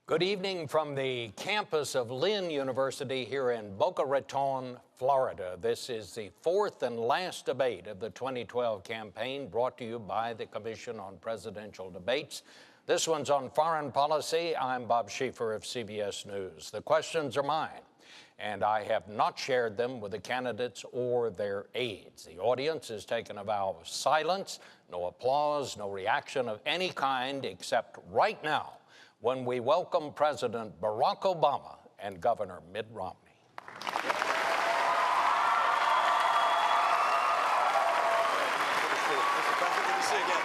Good evening from the campus of Lynn University here in Boca Raton, Florida. This is the fourth and last debate of the 2012 campaign, brought to you by the Commission on Presidential Debates. This one's on foreign policy. I'm Bob Schieffer of CBS News. The questions are mine, and I have not shared them with the candidates or their aides. The audience has taken a vow of silence, no applause, no reaction of any kind, except right now, when we welcome President Barack Obama and Governor Mitt Romney. Good to see you again.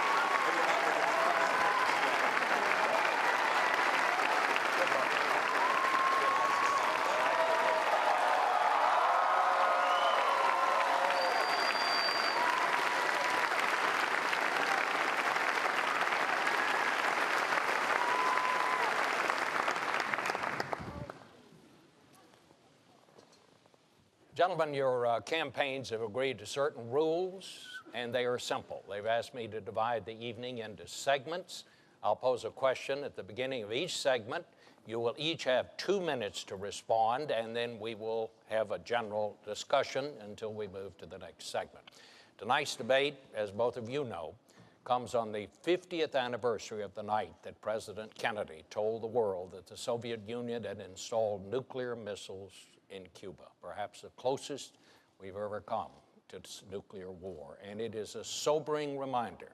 Gentlemen, your campaigns have agreed to certain rules, and they are simple. They've asked me to divide the evening into segments. I'll pose a question at the beginning of each segment. You will each have 2 minutes to respond, and then we will have a general discussion until we move to the next segment. Tonight's debate, as both of you know, comes on the 50th anniversary of the night that President Kennedy told the world that the Soviet Union had installed nuclear missiles in Cuba, perhaps the closest we've ever come to nuclear war. And it is a sobering reminder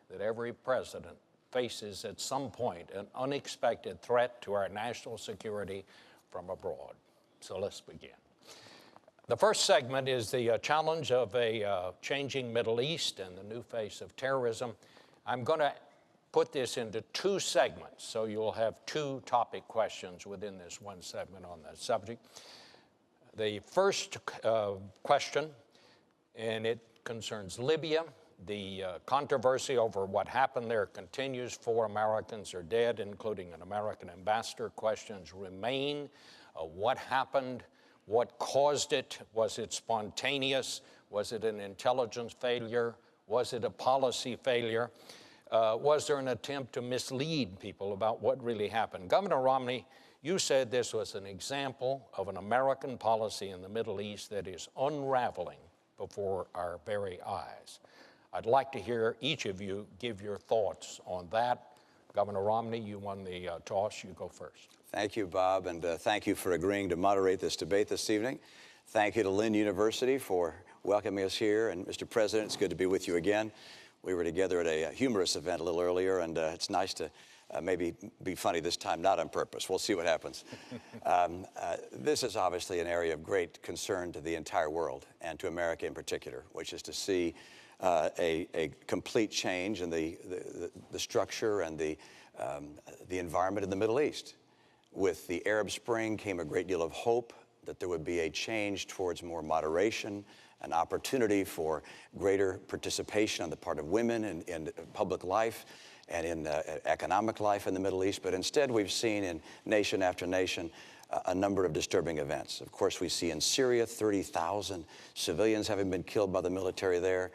that every president faces at some point an unexpected threat to our national security from abroad. So let's begin. The first segment is the challenge of a changing Middle East and the new face of terrorism. I'm going to put this into 2 segments, so you'll have 2 topic questions within this one segment on that subject. The first question, and it concerns Libya. The controversy over what happened there continues. 4 Americans are dead, including an American ambassador. Questions remain. What happened? What caused it? Was it spontaneous? Was it an intelligence failure? Was it a policy failure? Was there an attempt to mislead people about what really happened? Governor Romney, you said this was an example of an American policy in the Middle East that is unraveling before our very eyes. I'd like to hear each of you give your thoughts on that. Governor Romney, you won the toss. You go first. Thank you, Bob, and thank you for agreeing to moderate this debate this evening. Thank you to Lynn University for welcoming us here. And Mr. President, it's good to be with you again. We were together at a humorous event a little earlier, and it's nice to maybe be funny this time, not on purpose. We'll see what happens. This is obviously an area of great concern to the entire world and to America in particular, which is to see a complete change in the structure and the environment in the Middle East. With the Arab Spring came a great deal of hope that there would be a change towards more moderation, an opportunity for greater participation on the part of women in public life and in economic life in the Middle East. But instead, we've seen in nation after nation a number of disturbing events. Of course, we see in Syria 30,000 civilians having been killed by the military there.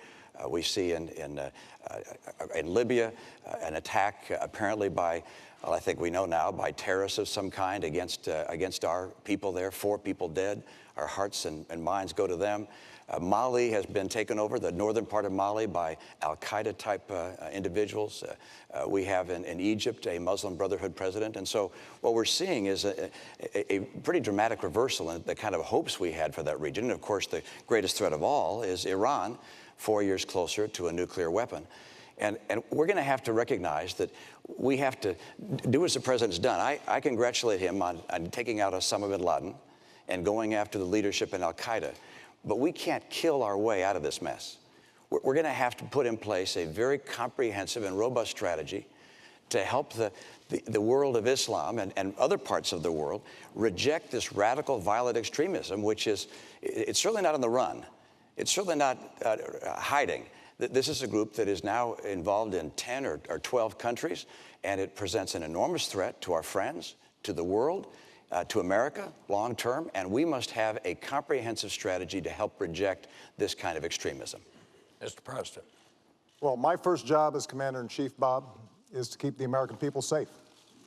We see in Libya an attack apparently by, well, I think we know now, by terrorists of some kind against our people there. 4 people dead. Our hearts and minds go to them. Mali has been taken over, the northern part of Mali, by al-Qaeda type individuals. We have in Egypt a Muslim Brotherhood president. And so what we're seeing is a pretty dramatic reversal in the kind of hopes we had for that region. And of course, the greatest threat of all is Iran, 4 years closer to a nuclear weapon. And we're going to have to recognize that we have to do as the president's done. I congratulate him on taking out Osama bin Laden and going after the leadership in al-Qaeda. But we can't kill our way out of this mess. We're going to have to put in place a very comprehensive and robust strategy to help the world of Islam and other parts of the world reject this radical, violent extremism, which is, it's certainly not on the run. It's certainly not hiding. This is a group that is now involved in 10 or 12 countries, and it presents an enormous threat to our friends, to the world, to America long term, and we must have a comprehensive strategy to help reject this kind of extremism. Mr. President. Well, my first job as Commander-in-Chief, Bob, is to keep the American people safe.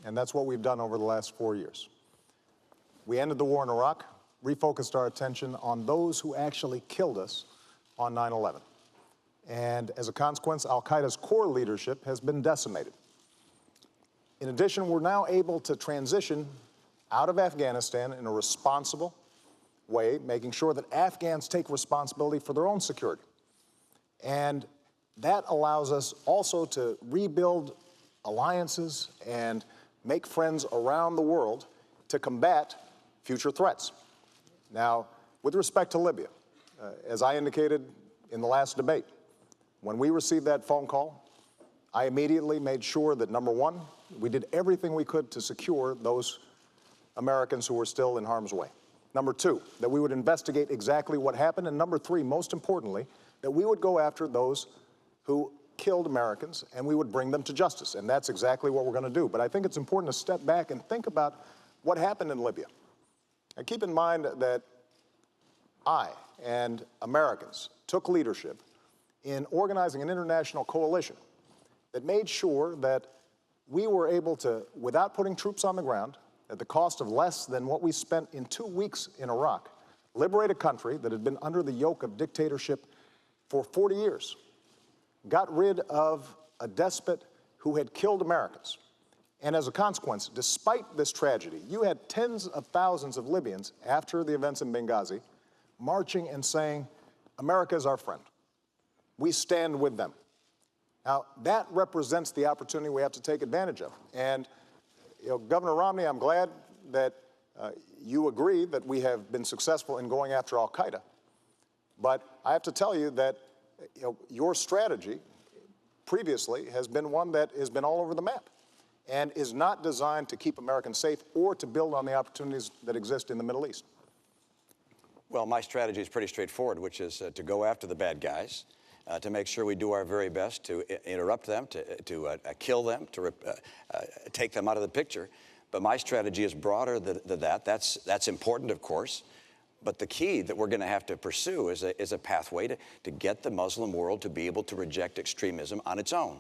and that's what we've done over the last 4 years. We ended the war in Iraq, refocused our attention on those who actually killed us on 9/11. And as a consequence, al-Qaeda's core leadership has been decimated. In addition, we're now able to transition out of Afghanistan in a responsible way, making sure that Afghans take responsibility for their own security. And that allows us also to rebuild alliances and make friends around the world to combat future threats. Now, with respect to Libya, as I indicated in the last debate, when we received that phone call, I immediately made sure that, number one, we did everything we could to secure those Americans who were still in harm's way. Number two, that we would investigate exactly what happened. And number three, most importantly, that we would go after those who killed Americans and we would bring them to justice. And that's exactly what we're going to do. But I think it's important to step back and think about what happened in Libya. And keep in mind that I and Americans took leadership in organizing an international coalition that made sure that we were able to, without putting troops on the ground, at the cost of less than what we spent in 2 weeks in Iraq, liberate a country that had been under the yoke of dictatorship for 40 years, got rid of a despot who had killed Americans. And as a consequence, despite this tragedy, you had tens of thousands of Libyans after the events in Benghazi marching and saying, America is our friend. We stand with them. Now, that represents the opportunity we have to take advantage of. And, Governor Romney, I'm glad that you agree that we have been successful in going after al-Qaeda. But I have to tell you that your strategy previously has been one that has been all over the map and is not designed to keep Americans safe or to build on the opportunities that exist in the Middle East. Well, my strategy is pretty straightforward, which is to go after the bad guys, to make sure we do our very best to interrupt them, to kill them, to take them out of the picture. But my strategy is broader than that. That's important, of course. But the key that we're going to have to pursue is a pathway to get the Muslim world to be able to reject extremism on its own.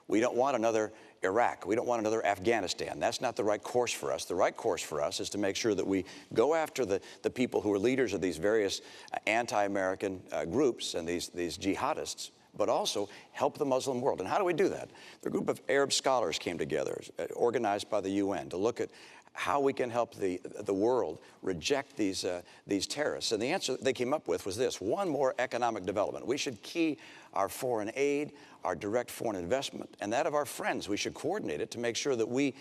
We don't want another Iraq. We don't want another Afghanistan. That's not the right course for us. The right course for us is to make sure that we go after the people who are leaders of these various anti-American groups and these jihadists, but also help the Muslim world. And how do we do that? The group of Arab scholars came together, organized by the UN, to look at how we can help the world reject these terrorists. And the answer they came up with was this: one, more economic development. We should key our foreign aid, our direct foreign investment, and that of our friends. We should coordinate it to make sure that we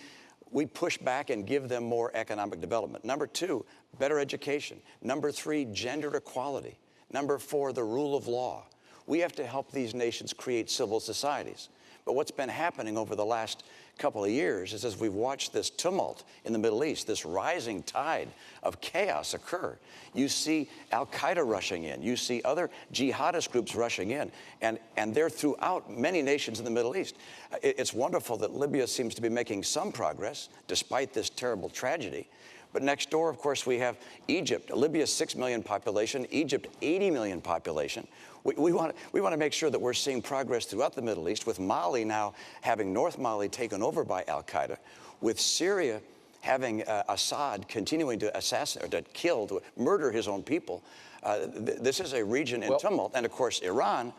push back and give them more economic development. Number two, better education. Number three, gender equality. Number four, the rule of law. We have to help these nations create civil societies. But what's been happening over the last couple of years is, as we've watched this tumult in the Middle East, this rising tide of chaos occur, you see al-Qaeda rushing in, you see other jihadist groups rushing in, and they're throughout many nations in the Middle East. It's wonderful that Libya seems to be making some progress despite this terrible tragedy. But next door, of course, we have Egypt. Libya, 6 million population. Egypt, 80 million population. We want to make sure that we're seeing progress throughout the Middle East, with Mali now having North Mali taken over by al-Qaeda, with Syria having Assad continuing to assassinate, or to kill, to murder his own people. This is a region in tumult, and of course Iran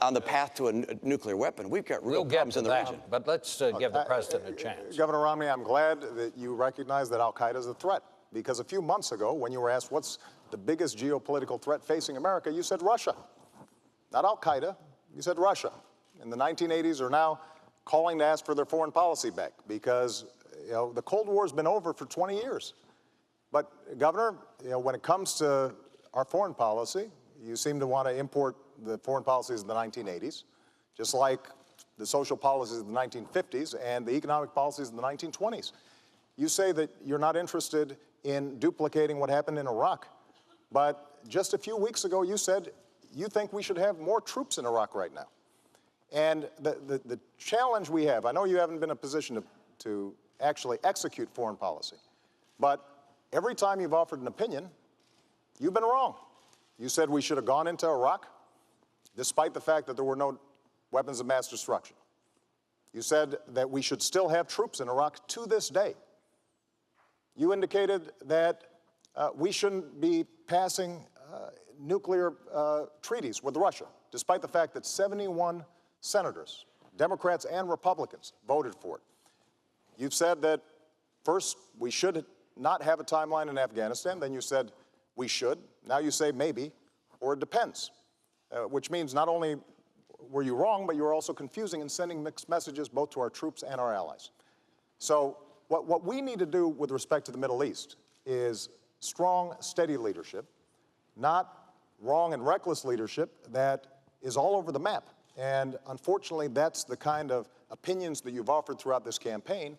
on the path to a nuclear weapon. We've got real problems in the region. But let's give the president a chance. Governor Romney, I'm glad that you recognize that al-Qaeda is a threat, because a few months ago, when you were asked what's the biggest geopolitical threat facing America, you said Russia. Not al-Qaeda, you said Russia. In the 1980s are now calling to ask for their foreign policy back, because the Cold War has been over for 20 years. But Governor, when it comes to our foreign policy, you seem to want to import the foreign policies of the 1980s, just like the social policies of the 1950s and the economic policies of the 1920s. You say that you're not interested in duplicating what happened in Iraq, but just a few weeks ago you said you think we should have more troops in Iraq right now. And the challenge we have, I know you haven't been in a position to actually execute foreign policy, but every time you've offered an opinion, you've been wrong. You said we should have gone into Iraq, despite the fact that there were no weapons of mass destruction. You said that we should still have troops in Iraq to this day. You indicated that we shouldn't be passing nuclear treaties with Russia, despite the fact that 71 senators, Democrats and Republicans, voted for it. You've said that first we should not have a timeline in Afghanistan. Then you said we should. Now you say maybe, or it depends, which means not only were you wrong, but you were also confusing and sending mixed messages both to our troops and our allies. So what we need to do with respect to the Middle East is strong, steady leadership, not wrong and reckless leadership that is all over the map. And unfortunately, that's the kind of opinions that you've offered throughout this campaign,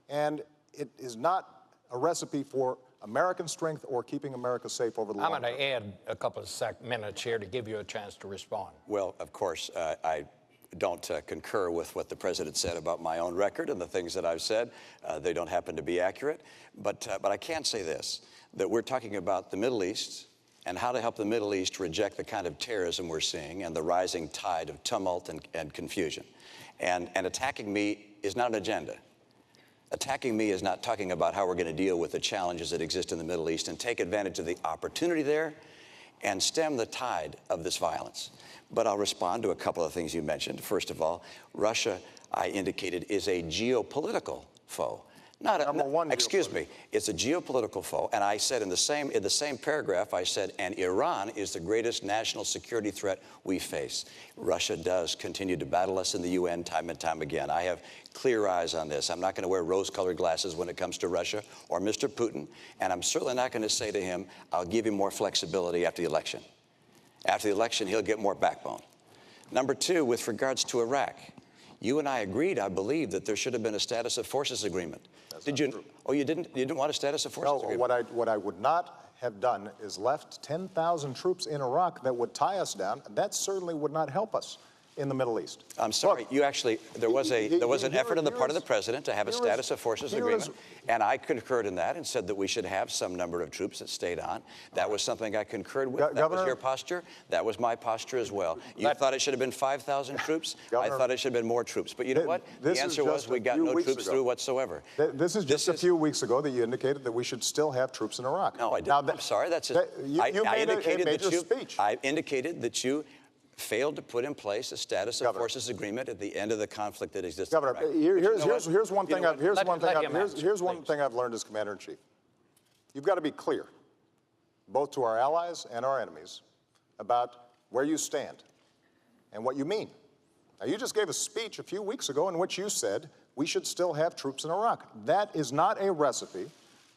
and it is not a recipe for American strength or keeping America safe over the long term. I'm going to add a couple of minutes here to give you a chance to respond. Well, of course, I don't concur with what the president said about my own record and the things that I've said. They don't happen to be accurate. But I can say this, that we're talking about the Middle East and how to help the Middle East reject the kind of terrorism we're seeing and the rising tide of tumult and confusion. And attacking me is not an agenda. Attacking me is not talking about how we're going to deal with the challenges that exist in the Middle East and take advantage of the opportunity there and stem the tide of this violence. But I'll respond to a couple of things you mentioned. First of all, Russia, I indicated, is a geopolitical foe. Not a, excuse me, it's a geopolitical foe. And I said in the same paragraph, I said, and Iran is the greatest national security threat we face. Russia does continue to battle us in the UN time and time again. I have clear eyes on this. I'm not going to wear rose-colored glasses when it comes to Russia or Mr. Putin. And I'm certainly not going to say to him, I'll give him more flexibility after the election. After the election, he'll get more backbone. Number two, with regards to Iraq, you and I agreed, I believe, that there should have been a status of forces agreement. Did you? True. Oh, you didn't? You didn't want a status of forces agreement? No, what I would not have done is left 10,000 troops in Iraq that would tie us down. That certainly would not help us in the Middle East. I'm sorry. Look, you actually, there was an effort on the part of the president to have a status of forces agreement, and I concurred in that and said that we should have some number of troops that stayed on. That was something I concurred with. That was your posture. That was my posture as well. You thought it should have been 5,000 troops. I thought it should have been more troops. But you know what? The answer was we got no troops through whatsoever. This is just a few weeks ago that you indicated that we should still have troops in Iraq. No, I didn't. I'm sorry. That's just, you made a major speech. I indicated that you failed to put in place a status of forces agreement at the end of the conflict that exists. Governor, here's one thing I've learned as Commander-in-Chief. You've got to be clear, both to our allies and our enemies, about where you stand and what you mean. Now, you just gave a speech a few weeks ago in which you said we should still have troops in Iraq. That is not a recipe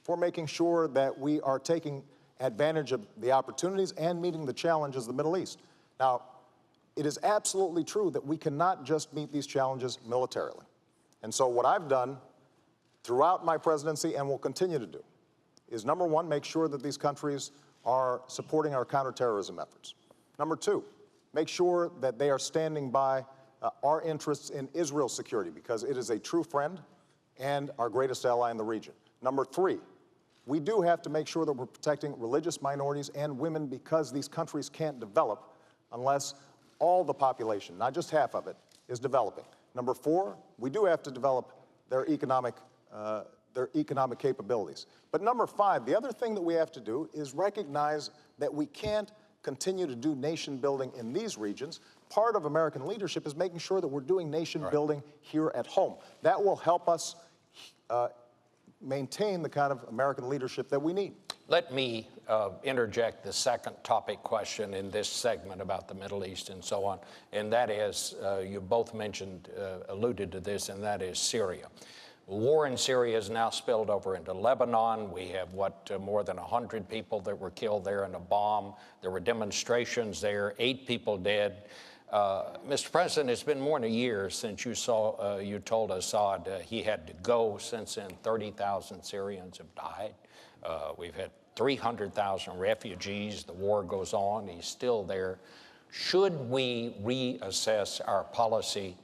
for making sure that we are taking advantage of the opportunities and meeting the challenges of the Middle East. Now, it is absolutely true that we cannot just meet these challenges militarily. And so what I've done throughout my presidency and will continue to do is, number one, make sure that these countries are supporting our counterterrorism efforts. Number two, make sure that they are standing by our interests in Israel's security, because it is a true friend and our greatest ally in the region. Number three, we do have to make sure that we're protecting religious minorities and women, because these countries can't develop unless all the population, not just half of it, is developing. Number four, we do have to develop their economic capabilities. But number five, the other thing that we have to do is recognize that we can't continue to do nation building in these regions. Part of American leadership is making sure that we're doing nation building here at home. That will help us maintain the kind of American leadership that we need. Let me interject the second topic question in this segment about the Middle East and so on, and that is, you both mentioned, alluded to this, and that is Syria. War in Syria has now spilled over into Lebanon. We have, more than 100 people that were killed there in a bomb. There were demonstrations there, 8 people dead. Mr. President, it's been more than a year since you told Assad he had to go. Since then, 30,000 Syrians have died. We've had 300,000 refugees. The war goes on. He's still there. Should we reassess our policy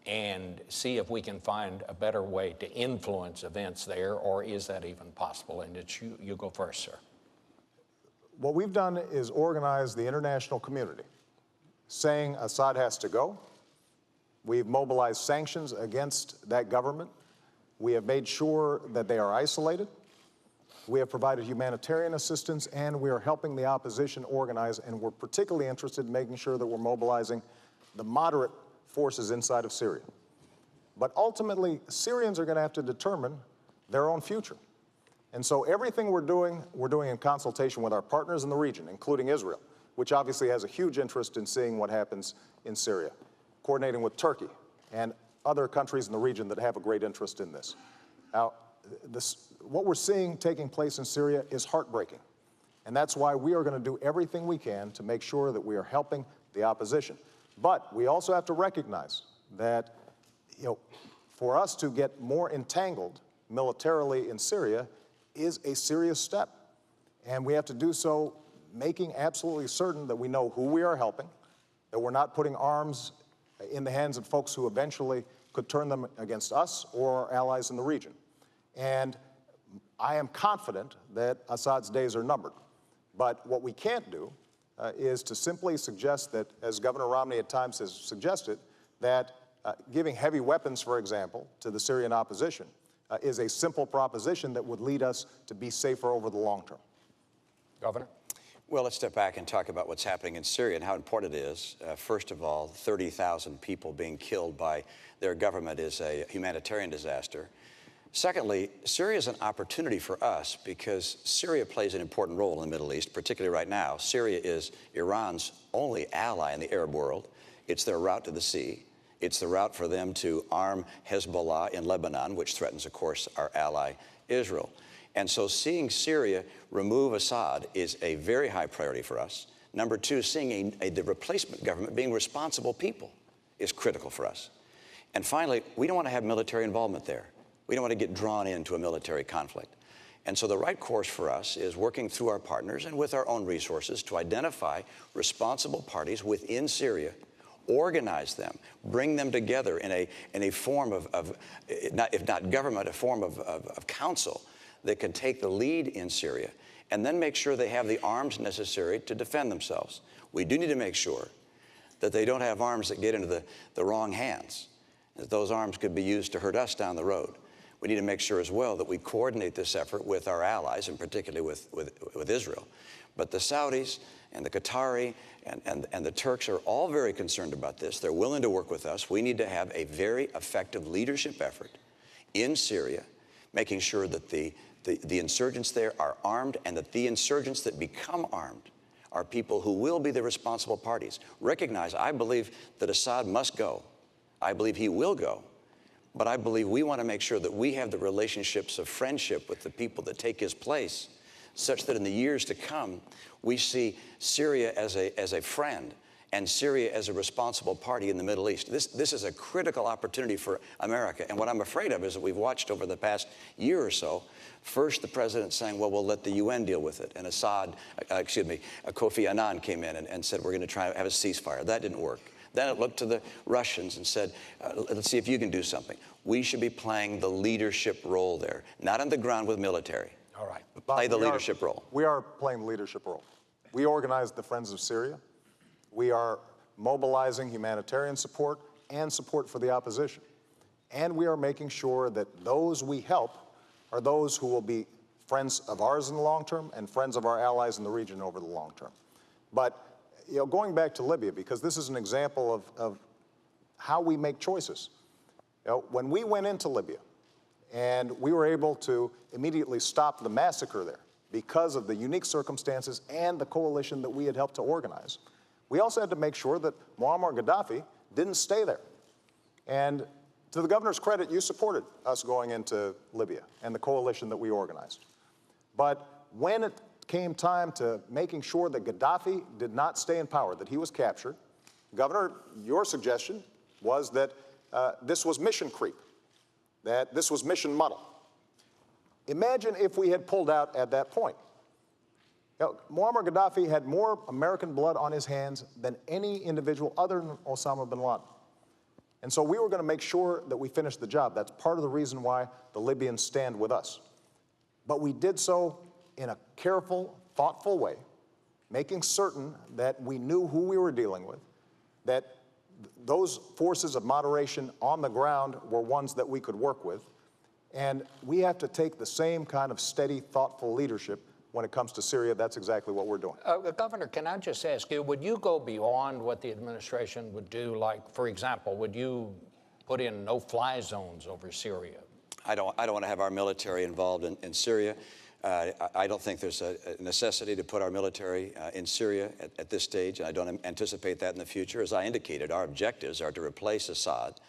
and see if we can find a better way to influence events there, or is that even possible? And it's you go first, sir. What we've done is organize the international community, saying Assad has to go, We've mobilized sanctions against that government. We have made sure that they are isolated. We have provided humanitarian assistance, and we are helping the opposition organize, and we're particularly interested in making sure that we're mobilizing the moderate forces inside of Syria. But ultimately, Syrians are going to have to determine their own future. And so everything we're doing in consultation with our partners in the region, including Israel, which obviously has a huge interest in seeing what happens in Syria, coordinating with Turkey and other countries in the region that have a great interest in this. Now, what we're seeing taking place in Syria is heartbreaking. And that's why we are going to do everything we can to make sure that we are helping the opposition. But we also have to recognize that, for us to get more entangled militarily in Syria is a serious step. And we have to do so making absolutely certain that we know who we are helping, that we're not putting arms in the hands of folks who eventually could turn them against us or our allies in the region. And I am confident that Assad's days are numbered. But what we can't do is to simply suggest that, as Governor Romney at times has suggested, that giving heavy weapons, for example, to the Syrian opposition is a simple proposition that would lead us to be safer over the long term. Governor? Well, let's step back and talk about what's happening in Syria and how important it is. First of all, 30,000 people being killed by their government is a humanitarian disaster. Secondly, Syria is an opportunity for us because Syria plays an important role in the Middle East, particularly right now. Syria is Iran's only ally in the Arab world. It's their route to the sea. It's the route for them to arm Hezbollah in Lebanon, which threatens, of course, our ally, Israel. And so seeing Syria remove Assad is a very high priority for us. Number two, seeing the replacement government being responsible people is critical for us. And finally, we don't want to have military involvement there. We don't want to get drawn into a military conflict. And so the right course for us is working through our partners and with our own resources to identify responsible parties within Syria, organize them, bring them together in a form of if not government, a form of council that can take the lead in Syria, and then make sure they have the arms necessary to defend themselves. We do need to make sure that they don't have arms that get into the wrong hands, that those arms could be used to hurt us down the road. We need to make sure as well that we coordinate this effort with our allies, and particularly with Israel. But the Saudis and the Qatari and the Turks are all very concerned about this. They're willing to work with us. We need to have a very effective leadership effort in Syria, making sure that the insurgents there are armed, and that the insurgents that become armed are people who will be the responsible parties. Recognize, I believe that Assad must go. I believe he will go. But I believe we want to make sure that we have the relationships of friendship with the people that take his place, such that in the years to come, we see Syria as a friend and Syria as a responsible party in the Middle East. This is a critical opportunity for America. And what I'm afraid of is that we've watched over the past year or so, first the president saying, well, we'll let the UN deal with it. And Kofi Annan came in and said, we're going to try to have a ceasefire. That didn't work. Then it looked to the Russians and said, let's see if you can do something. We should be playing the leadership role there, not on the ground with military. All right. But play the leadership role. We are playing the leadership role. We organized the Friends of Syria. We are mobilizing humanitarian support and support for the opposition. And we are making sure that those we help are those who will be friends of ours in the long term and friends of our allies in the region over the long term. But going back to Libya, because this is an example of how we make choices. When we went into Libya and we were able to immediately stop the massacre there because of the unique circumstances and the coalition that we had helped to organize, we also had to make sure that Muammar Gaddafi didn't stay there. And to the governor's credit, you supported us going into Libya and the coalition that we organized. But when it came time to making sure that Gaddafi did not stay in power, that he was captured, Governor, your suggestion was that this was mission creep, that this was mission muddle. Imagine if we had pulled out at that point. Muammar Gaddafi had more American blood on his hands than any individual other than Osama bin Laden. And so we were going to make sure that we finished the job. That's part of the reason why the Libyans stand with us. But we did so in a careful, thoughtful way, making certain that we knew who we were dealing with, that those forces of moderation on the ground were ones that we could work with. And we have to take the same kind of steady, thoughtful leadership when it comes to Syria. That's exactly what we're doing. Governor, can I just ask you, would you go beyond what the administration would do? Like, for example, would you put in no-fly zones over Syria? I don't want to have our military involved in Syria. I don't think there's a necessity to put our military in Syria at this stage, and I don't anticipate that in the future. As I indicated, our objectives are to replace Assad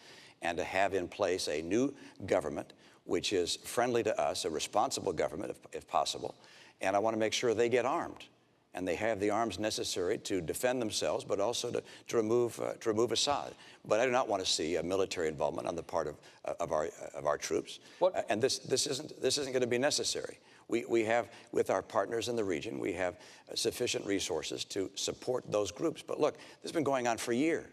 and to have in place a new government which is friendly to us, a responsible government if possible, and I want to make sure they get armed and they have the arms necessary to defend themselves, but also to remove Assad. But I do not want to see a military involvement on the part of our troops. And this isn't going to be necessary. We have, with our partners in the region, we have sufficient resources to support those groups. But look, this has been going on for a year.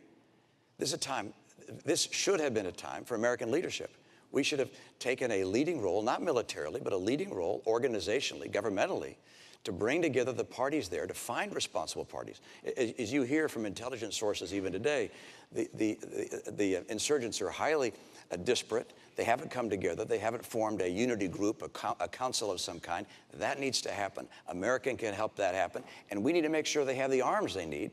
This should have been a time for American leadership. We should have taken a leading role, not militarily, but a leading role organizationally, governmentally, to bring together the parties there, to find responsible parties. As you hear from intelligence sources even today, the insurgents are highly disparate. They haven't come together. They haven't formed a unity group, a council of some kind. That needs to happen. America can help that happen. And we need to make sure they have the arms they need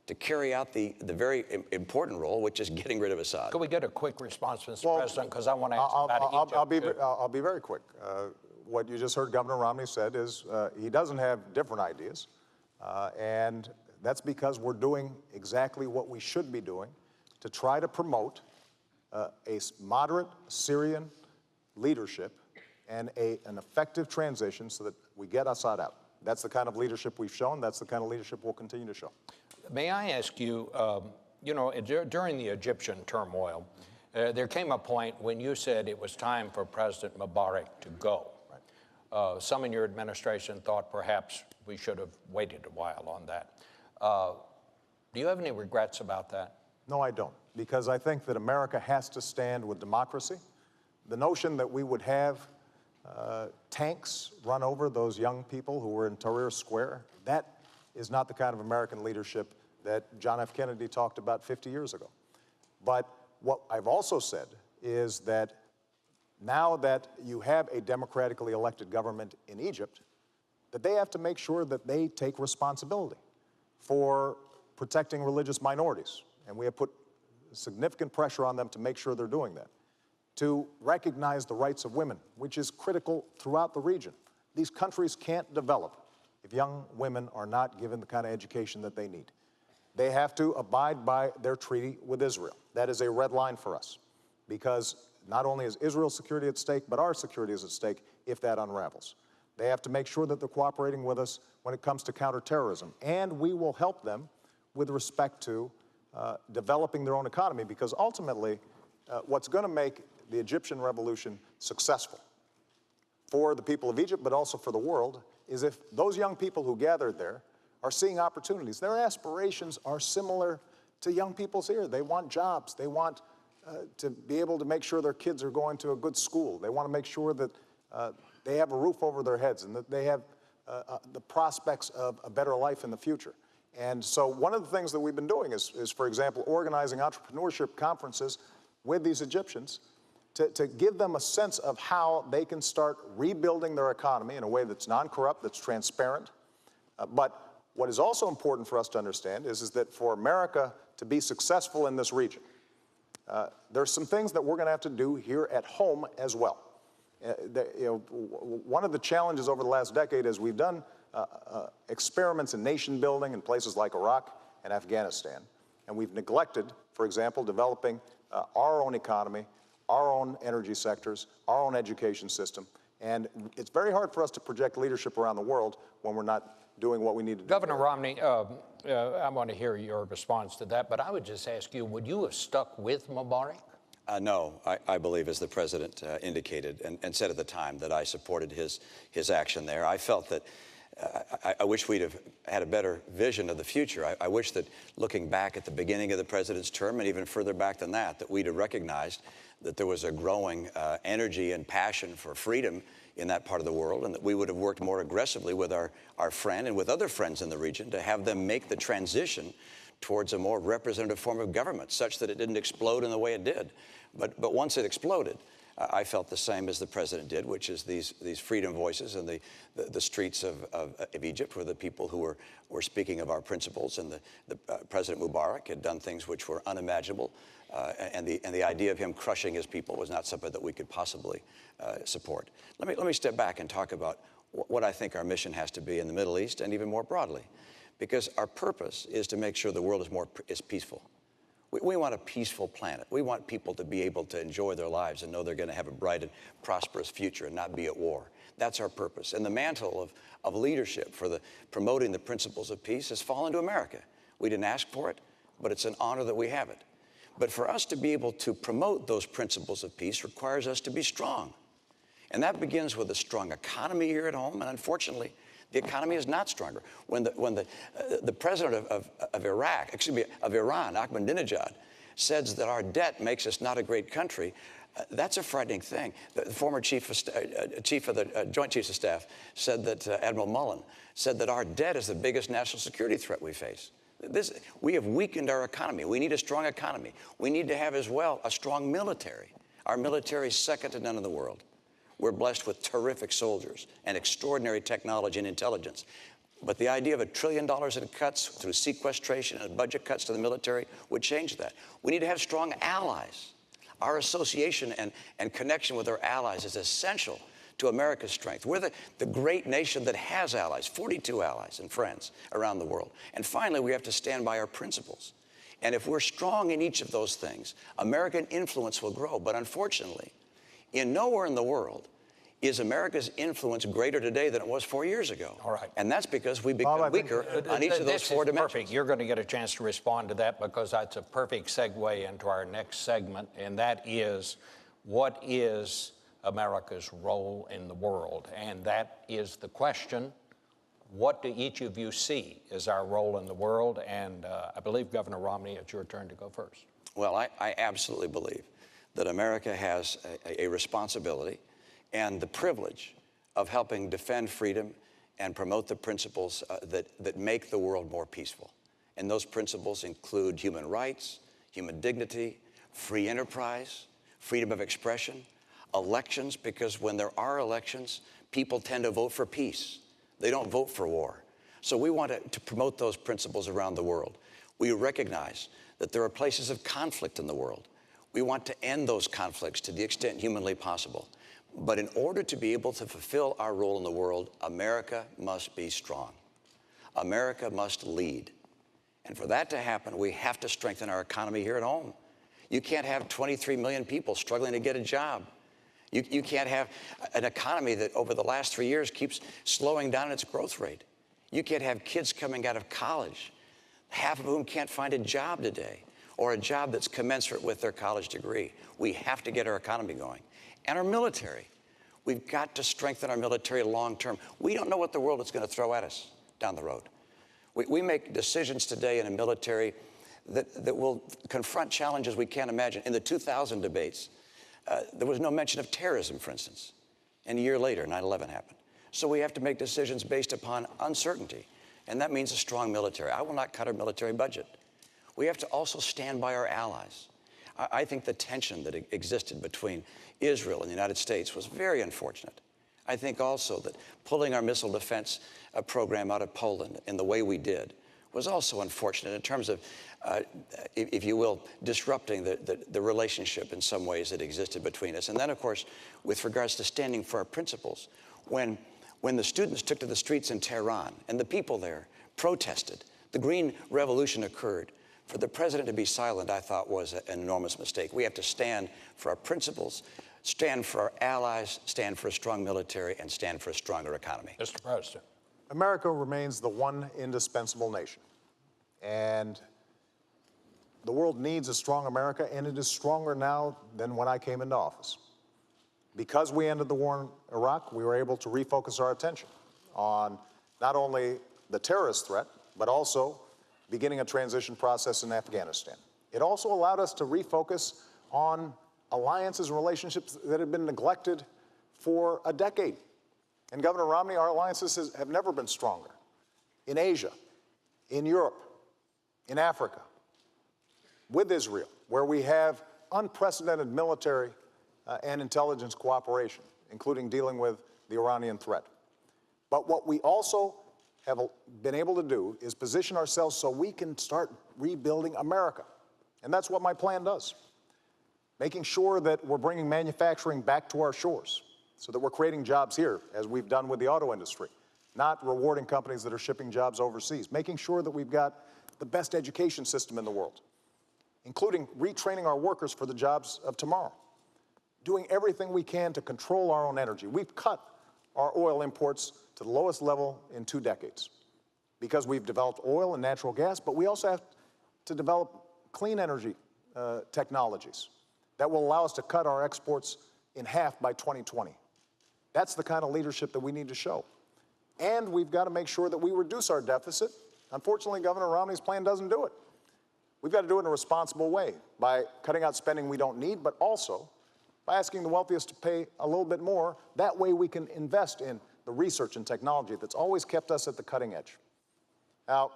to carry out the very important role, which is getting rid of Assad. Could we get a quick response, Mr. President? Because I want to ask about Egypt. I'll be very quick. What you just heard Governor Romney said is he doesn't have different ideas, and that's because we're doing exactly what we should be doing to try to promote a moderate Syrian leadership and an effective transition so that we get Assad out. That's the kind of leadership we've shown. That's the kind of leadership we'll continue to show. May I ask you, during the Egyptian turmoil, there came a point when you said it was time for President Mubarak to go. Some in your administration thought perhaps we should have waited a while on that. Do you have any regrets about that? No, I don't, because I think that America has to stand with democracy. The notion that we would have tanks run over those young people who were in Tahrir Square, that is not the kind of American leadership that John F. Kennedy talked about 50 years ago. But what I've also said is that now that you have a democratically elected government in Egypt, that they have to make sure that they take responsibility for protecting religious minorities. And we have put significant pressure on them to make sure they're doing that. To recognize the rights of women, which is critical throughout the region. These countries can't develop if young women are not given the kind of education that they need. They have to abide by their treaty with Israel. That is a red line for us, because not only is Israel's security at stake, but our security is at stake if that unravels. They have to make sure that they're cooperating with us when it comes to counterterrorism, and we will help them with respect to developing their own economy, because ultimately, what's going to make the Egyptian revolution successful for the people of Egypt, but also for the world, is if those young people who gathered there are seeing opportunities. Their aspirations are similar to young people's here. They want jobs. They want to be able to make sure their kids are going to a good school. They want to make sure that they have a roof over their heads and that they have the prospects of a better life in the future. And so one of the things that we've been doing is, for example, organizing entrepreneurship conferences with these Egyptians to give them a sense of how they can start rebuilding their economy in a way that's non-corrupt, that's transparent. But what is also important for us to understand is that for America to be successful in this region, there's some things that we're going to have to do here at home as well. One of the challenges over the last decade is we've done experiments in nation building in places like Iraq and Afghanistan, and we've neglected, for example, developing our own economy, our own energy sectors, our own education system, and it's very hard for us to project leadership around the world when we're not doing what we need to do. Governor Romney, I want to hear your response to that, but I would just ask you, would you have stuck with Mubarak? No, I believe, as the president indicated and said at the time, that I supported his action there. I felt that I wish we'd have had a better vision of the future. I wish that looking back at the beginning of the president's term and even further back than that we'd have recognized that there was a growing energy and passion for freedom in that part of the world, and that we would have worked more aggressively with our friend and with other friends in the region to have them make the transition towards a more representative form of government, such that it didn't explode in the way it did. But once it exploded, I felt the same as the president did, which is these freedom voices in the streets of Egypt were the people who were speaking of our principles, and President Mubarak had done things which were unimaginable, and the idea of him crushing his people was not something that we could possibly support. Let me step back and talk about what I think our mission has to be in the Middle East and even more broadly, because our purpose is to make sure the world is peaceful. We want a peaceful planet. We want people to be able to enjoy their lives and know they're going to have a bright and prosperous future and not be at war. That's our purpose. And the mantle of leadership for promoting the principles of peace has fallen to America. We didn't ask for it, but it's an honor that we have it. But for us to be able to promote those principles of peace requires us to be strong. And that begins with a strong economy here at home, and unfortunately, the economy is not stronger. When the president of Iran, Ahmadinejad, says that our debt makes us not a great country, that's a frightening thing. The former chief of the Joint Chiefs of Staff said that, Admiral Mullen, said that our debt is the biggest national security threat we face. We have weakened our economy. We need a strong economy. We need to have as well a strong military. Our military is second to none in the world. We're blessed with terrific soldiers and extraordinary technology and intelligence. But the idea of $1 trillion in cuts through sequestration and budget cuts to the military would change that. We need to have strong allies. Our association and connection with our allies is essential to America's strength. We're the great nation that has allies, 42 allies and friends around the world. And finally, we have to stand by our principles. And if we're strong in each of those things, American influence will grow. But unfortunately, nowhere in the world is America's influence greater today than it was 4 years ago. All right. And that's because we become weaker on each of those four dimensions. Perfect. You're going to get a chance to respond to that, because that's a perfect segue into our next segment, and that is, what is America's role in the world? And that is the question. What do each of you see as our role in the world? And I believe, Governor Romney, it's your turn to go first. Well, I absolutely believe that America has a responsibility and the privilege of helping defend freedom and promote the principles that make the world more peaceful. And those principles include human rights, human dignity, free enterprise, freedom of expression, elections, because when there are elections, people tend to vote for peace. They don't vote for war. So we want to promote those principles around the world. We recognize that there are places of conflict in the world. We want to end those conflicts to the extent humanly possible. But in order to be able to fulfill our role in the world, America must be strong. America must lead. And for that to happen, we have to strengthen our economy here at home. You can't have 23 million people struggling to get a job. You can't have an economy that over the last 3 years keeps slowing down its growth rate. You can't have kids coming out of college, half of whom can't find a job today, or a job that's commensurate with their college degree. We have to get our economy going. And our military. We've got to strengthen our military long term. We don't know what the world is going to throw at us down the road. We make decisions today in a military that will confront challenges we can't imagine. In the 2000 debates, there was no mention of terrorism, for instance. And a year later, 9/11 happened. So we have to make decisions based upon uncertainty. And that means a strong military. I will not cut our military budget. We have to also stand by our allies. I think the tension that existed between Israel and the United States was very unfortunate. I think also that pulling our missile defense program out of Poland in the way we did was also unfortunate in terms of, if you will, disrupting the relationship in some ways that existed between us. And then, of course, with regards to standing for our principles, when the students took to the streets in Tehran and the people there protested, the Green Revolution occurred. For the president to be silent, I thought, was an enormous mistake. We have to stand for our principles, stand for our allies, stand for a strong military, and stand for a stronger economy. Mr. President. America remains the one indispensable nation. And the world needs a strong America, and it is stronger now than when I came into office. Because we ended the war in Iraq, we were able to refocus our attention on not only the terrorist threat, but also beginning a transition process in Afghanistan. It also allowed us to refocus on alliances and relationships that had been neglected for a decade. And Governor Romney, our alliances have never been stronger. In Asia, in Europe, in Africa, with Israel, where we have unprecedented military and intelligence cooperation, including dealing with the Iranian threat. But what we also have been able to do is position ourselves so we can start rebuilding America. And that's what my plan does. Making sure that we're bringing manufacturing back to our shores so that we're creating jobs here, as we've done with the auto industry, not rewarding companies that are shipping jobs overseas. Making sure that we've got the best education system in the world, including retraining our workers for the jobs of tomorrow. Doing everything we can to control our own energy. We've cut our oil imports to the lowest level in 2 decades because we've developed oil and natural gas, but we also have to develop clean energy technologies that will allow us to cut our exports in half by 2020. That's the kind of leadership that we need to show. And we've got to make sure that we reduce our deficit. Unfortunately, Governor Romney's plan doesn't do it. We've got to do it in a responsible way by cutting out spending we don't need, but also by asking the wealthiest to pay a little bit more. That way we can invest in the research and technology that's always kept us at the cutting edge. Now,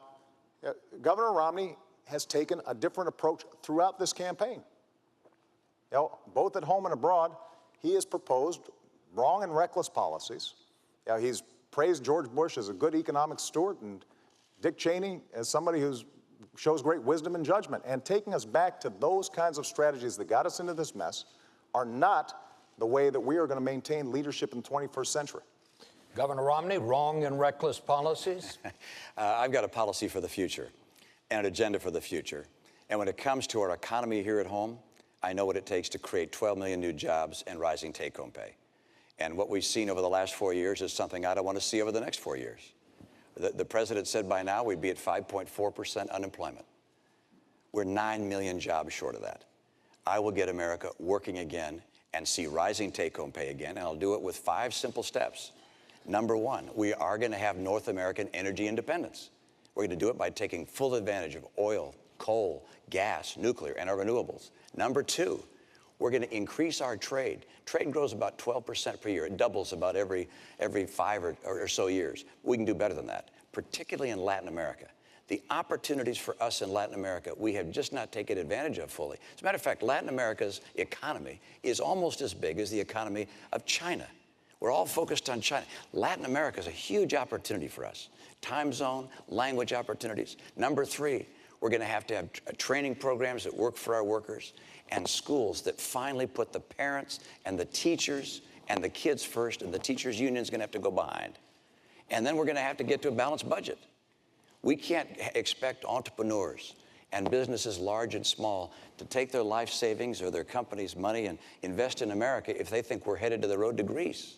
Governor Romney has taken a different approach throughout this campaign. You know, both at home and abroad, he has proposed wrong and reckless policies. You know, he's praised George Bush as a good economic steward and Dick Cheney as somebody who shows great wisdom and judgment. And taking us back to those kinds of strategies that got us into this mess are not the way that we are going to maintain leadership in the 21st century. Governor Romney, wrong and reckless policies? I've got a policy for the future and an agenda for the future. And when it comes to our economy here at home, I know what it takes to create 12 million new jobs and rising take-home pay. And what we've seen over the last 4 years is something I don't want to see over the next 4 years. The president said by now we'd be at 5.4% unemployment. We're 9 million jobs short of that. I will get America working again and see rising take-home pay again, and I'll do it with 5 simple steps. Number 1, we are going to have North American energy independence. We're going to do it by taking full advantage of oil, coal, gas, nuclear, and our renewables. Number 2, we're going to increase our trade. Trade grows about 12% per year. It doubles about every 5 or so years. We can do better than that, particularly in Latin America. The opportunities for us in Latin America, we have just not taken advantage of fully. As a matter of fact, Latin America's economy is almost as big as the economy of China. We're all focused on China. Latin America is a huge opportunity for us. Time zone, language opportunities. Number 3, we're going to have training programs that work for our workers and schools that finally put the parents and the teachers and the kids first, and the teachers' union is going to have to go behind. And then we're going to have to get to a balanced budget. We can't expect entrepreneurs and businesses large and small to take their life savings or their company's money and invest in America if they think we're headed to the road to Greece.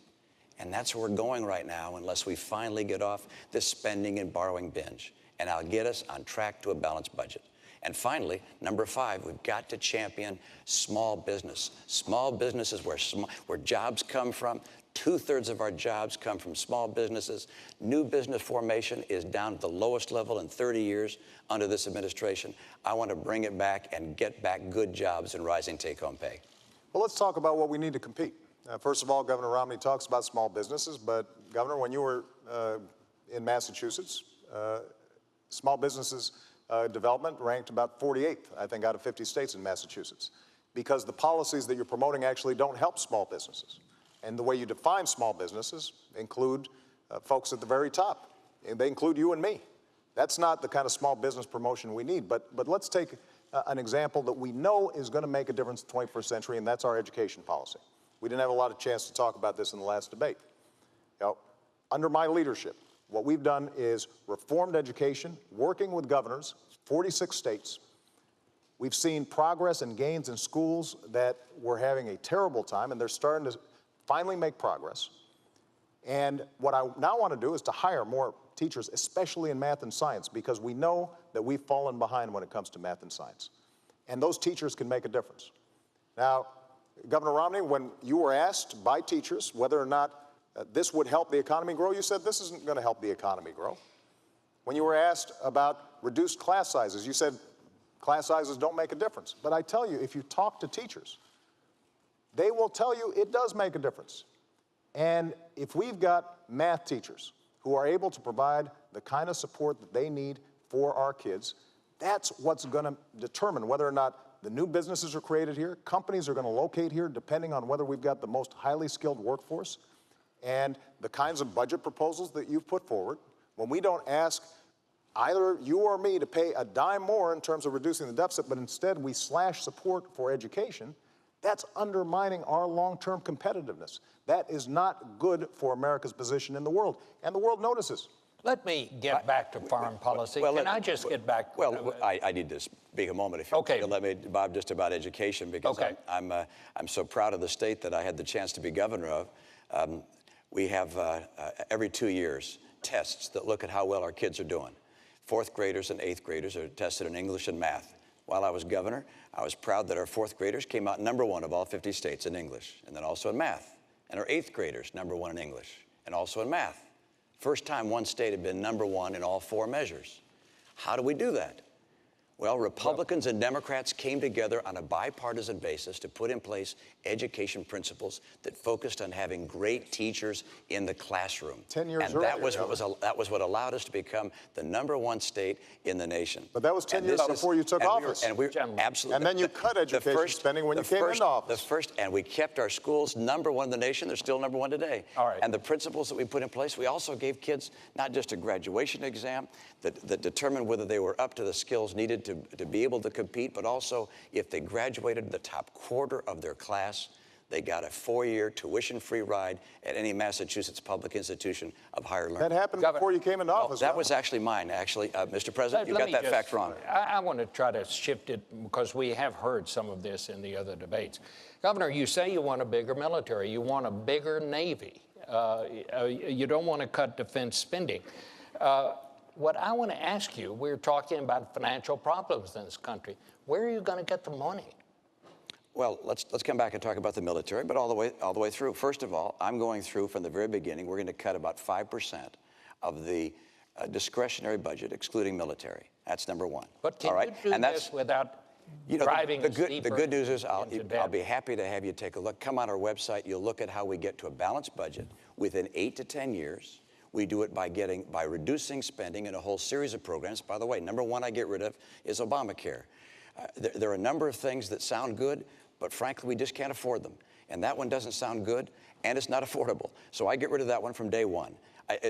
And that's where we're going right now unless we finally get off this spending and borrowing binge. And I'll get us on track to a balanced budget. And finally, number 5, we've got to champion small business. Small business is where jobs come from. 2/3 of our jobs come from small businesses. New business formation is down at the lowest level in 30 years under this administration. I want to bring it back and get back good jobs and rising take-home pay. Well, let's talk about what we need to compete. First of all, Governor Romney talks about small businesses, but Governor, when you were in Massachusetts, small businesses development ranked about 48th, I think, out of 50 states in Massachusetts, because the policies that you're promoting actually don't help small businesses. And the way you define small businesses include folks at the very top. And they include you and me. That's not the kind of small business promotion we need. But let's take an example that we know is going to make a difference in the 21st century, and that's our education policy. We didn't have a lot of chance to talk about this in the last debate. You know, under my leadership, what we've done is reformed education, working with governors, 46 states. We've seen progress and gains in schools that were having a terrible time, and they're starting to finally make progress. And what I now want to do is to hire more teachers, especially in math and science, because we know that we've fallen behind when it comes to math and science. And those teachers can make a difference. Now, Governor Romney, when you were asked by teachers whether or not this would help the economy grow, you said this isn't going to help the economy grow. When you were asked about reduced class sizes, you said class sizes don't make a difference. But I tell you, if you talk to teachers, they will tell you it does make a difference. And if we've got math teachers who are able to provide the kind of support that they need for our kids, That's what's going to determine whether or not the new businesses are created here, companies are going to locate here, depending on whether we've got the most highly skilled workforce, and the kinds of budget proposals that you've put forward. When we don't ask either you or me to pay a dime more in terms of reducing the deficit, but instead we slash support for education, that's undermining our long-term competitiveness. That is not good for America's position in the world, and the world notices. Let me get back to foreign policy. Can I just get back? Well, I need to speak a moment, if you Okay. will let me, Bob, just about education, because Okay. I'm so proud of the state that I had the chance to be governor of. We have, every 2 years, tests that look at how well our kids are doing. Fourth graders and eighth graders are tested in English and math. While I was governor, I was proud that our fourth graders came out #1 of all 50 states in English, and then also in math. And our eighth graders, #1 in English, and also in math. First time one state had been #1 in all 4 measures. How do we do that? Well, Republicans and Democrats came together on a bipartisan basis to put in place education principles that focused on having great teachers in the classroom. 10 years and earlier, that was what allowed us to become the #1 state in the nation. But that was 10 years before you took office. Absolutely. And then you cut education spending when you came into office. And we kept our schools #1 in the nation. They're still #1 today. All right. And the principles that we put in place, we also gave kids not just a graduation exam that determined whether they were up to the skills needed to be able to compete, but also if they graduated the top quarter of their class, they got a 4-year tuition-free ride at any Massachusetts public institution of higher learning. That happened before you came into office. That was actually mine, Mr. President. You got that fact wrong. I want to try to shift it because we have heard some of this in the other debates. Governor, you say you want a bigger military. You want a bigger Navy. You don't want to cut defense spending. What I want to ask you, we're talking about financial problems in this country. Where are you going to get the money? Well, let's come back and talk about the military, but all the way through. First of all, I'm going through from the very beginning. We're going to cut about 5% of the discretionary budget, excluding military. That's #1. But can you do this without driving the good news is I'll be happy to have you take a look. Come on our website. You'll look at how we get to a balanced budget within 8 to 10 years. We do it by reducing spending in a whole series of programs. By the way, #1 I get rid of is Obamacare. There are a number of things that sound good, but frankly, we just can't afford them. And that one doesn't sound good, and it's not affordable. So I get rid of that one from day one.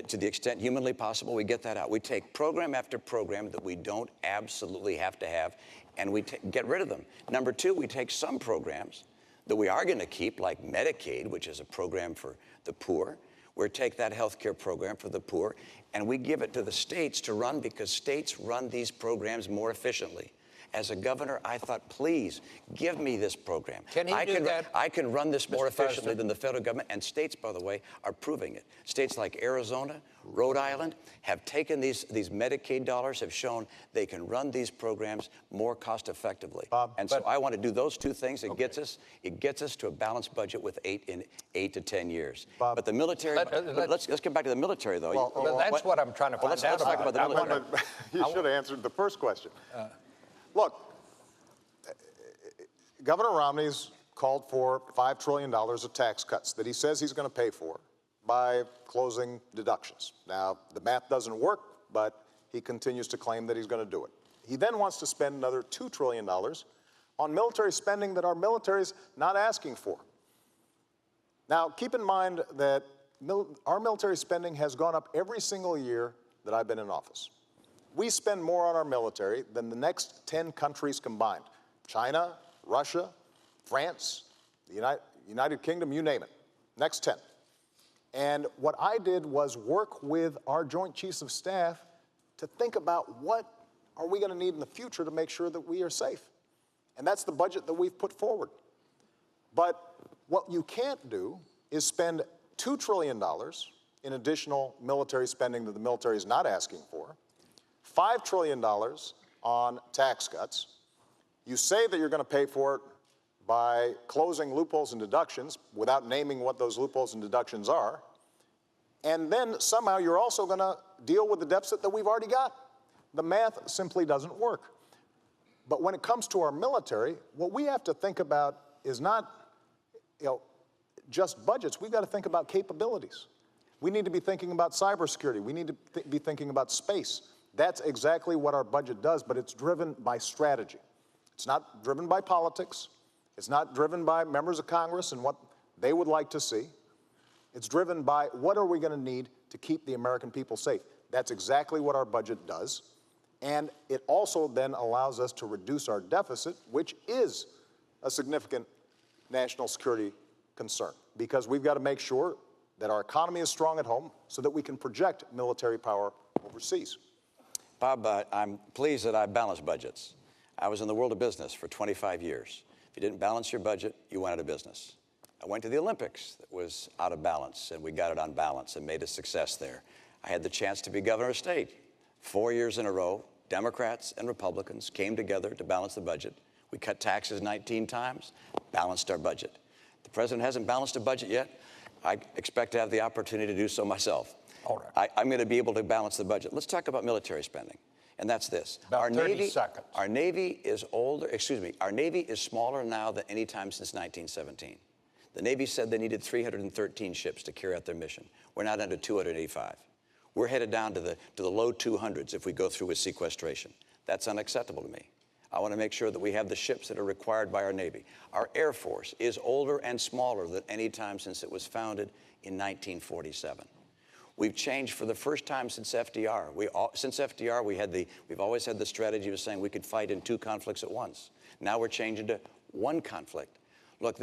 To the extent humanly possible, we get that out. We take program after program that we don't absolutely have to have, and we get rid of them. #2, we take some programs that we are going to keep, like Medicaid, which is a program for the poor. We take that health care program for the poor, and we give it to the states to run because states run these programs more efficiently. As a governor, I thought, please, give me this program. Can he do that? I can run this more Mr. efficiently President? than the federal government, and states, by the way, are proving it. States like Arizona, Rhode Island have taken these Medicaid dollars, have shown they can run these programs more cost effectively. So I want to do those two things. It gets us to a balanced budget with 8 to 10 years. But the military, let's get back to the military, though. Well, that's what I'm trying to find out let's talk about the military. You should have answered the first question. Look, Governor Romney's called for $5 trillion of tax cuts that he says he's going to pay for by closing deductions. Now, the math doesn't work, but he continues to claim that he's going to do it. He then wants to spend another $2 trillion on military spending that our military's not asking for. Now, keep in mind that our military spending has gone up every single year that I've been in office. We spend more on our military than the next 10 countries combined. China, Russia, France, the United Kingdom, you name it. Next 10. And what I did was work with our Joint Chiefs of Staff to think about what are we going to need in the future to make sure that we are safe. And that's the budget that we've put forward. But what you can't do is spend $2 trillion in additional military spending that the military is not asking for, $5 trillion on tax cuts. You say that you're going to pay for it by closing loopholes and deductions without naming what those loopholes and deductions are. And then somehow you're also going to deal with the deficit that we've already got. The math simply doesn't work. But when it comes to our military, what we have to think about is not, just budgets. We've got to think about capabilities. We need to be thinking about cybersecurity. We need to be thinking about space. That's exactly what our budget does, but it's driven by strategy. It's not driven by politics. It's not driven by members of Congress and what they would like to see. It's driven by what are we going to need to keep the American people safe. That's exactly what our budget does. And it also then allows us to reduce our deficit, which is a significant national security concern, because we've got to make sure that our economy is strong at home so that we can project military power overseas. Bob, I'm pleased that I balance budgets. I was in the world of business for 25 years. If you didn't balance your budget, you went out of business. I went to the Olympics that was out of balance, and we got it on balance and made a success there. I had the chance to be governor of state. 4 years in a row, Democrats and Republicans came together to balance the budget. We cut taxes 19 times, balanced our budget. The president hasn't balanced a budget yet. I expect to have the opportunity to do so myself. All right. I'm going to be able to balance the budget. Let's talk about military spending, and that's this. About 30 seconds. Our Navy is our Navy is smaller now than any time since 1917. The Navy said they needed 313 ships to carry out their mission. We're now down to 285. We're headed down to the low 200s if we go through with sequestration. That's unacceptable to me. I want to make sure that we have the ships that are required by our Navy. Our Air Force is older and smaller than any time since it was founded in 1947. We've changed for the first time since FDR. Since FDR, we've always had the strategy of saying we could fight in 2 conflicts at once. Now we're changing to 1 conflict. Look,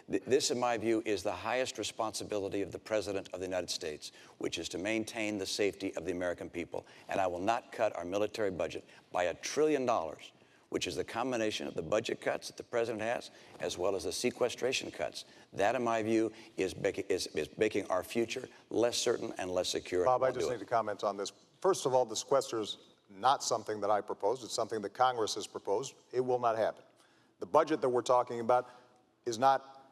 this, in my view, is the highest responsibility of the President of the United States, which is to maintain the safety of the American people. And I will not cut our military budget by $1 trillion, which is the combination of the budget cuts that the President has, as well as the sequestration cuts. That, in my view, is making our future less certain and less secure. Bob, I just need to comment on this. First of all, the sequester is not something that I proposed. It's something that Congress has proposed. It will not happen. The budget that we're talking about is not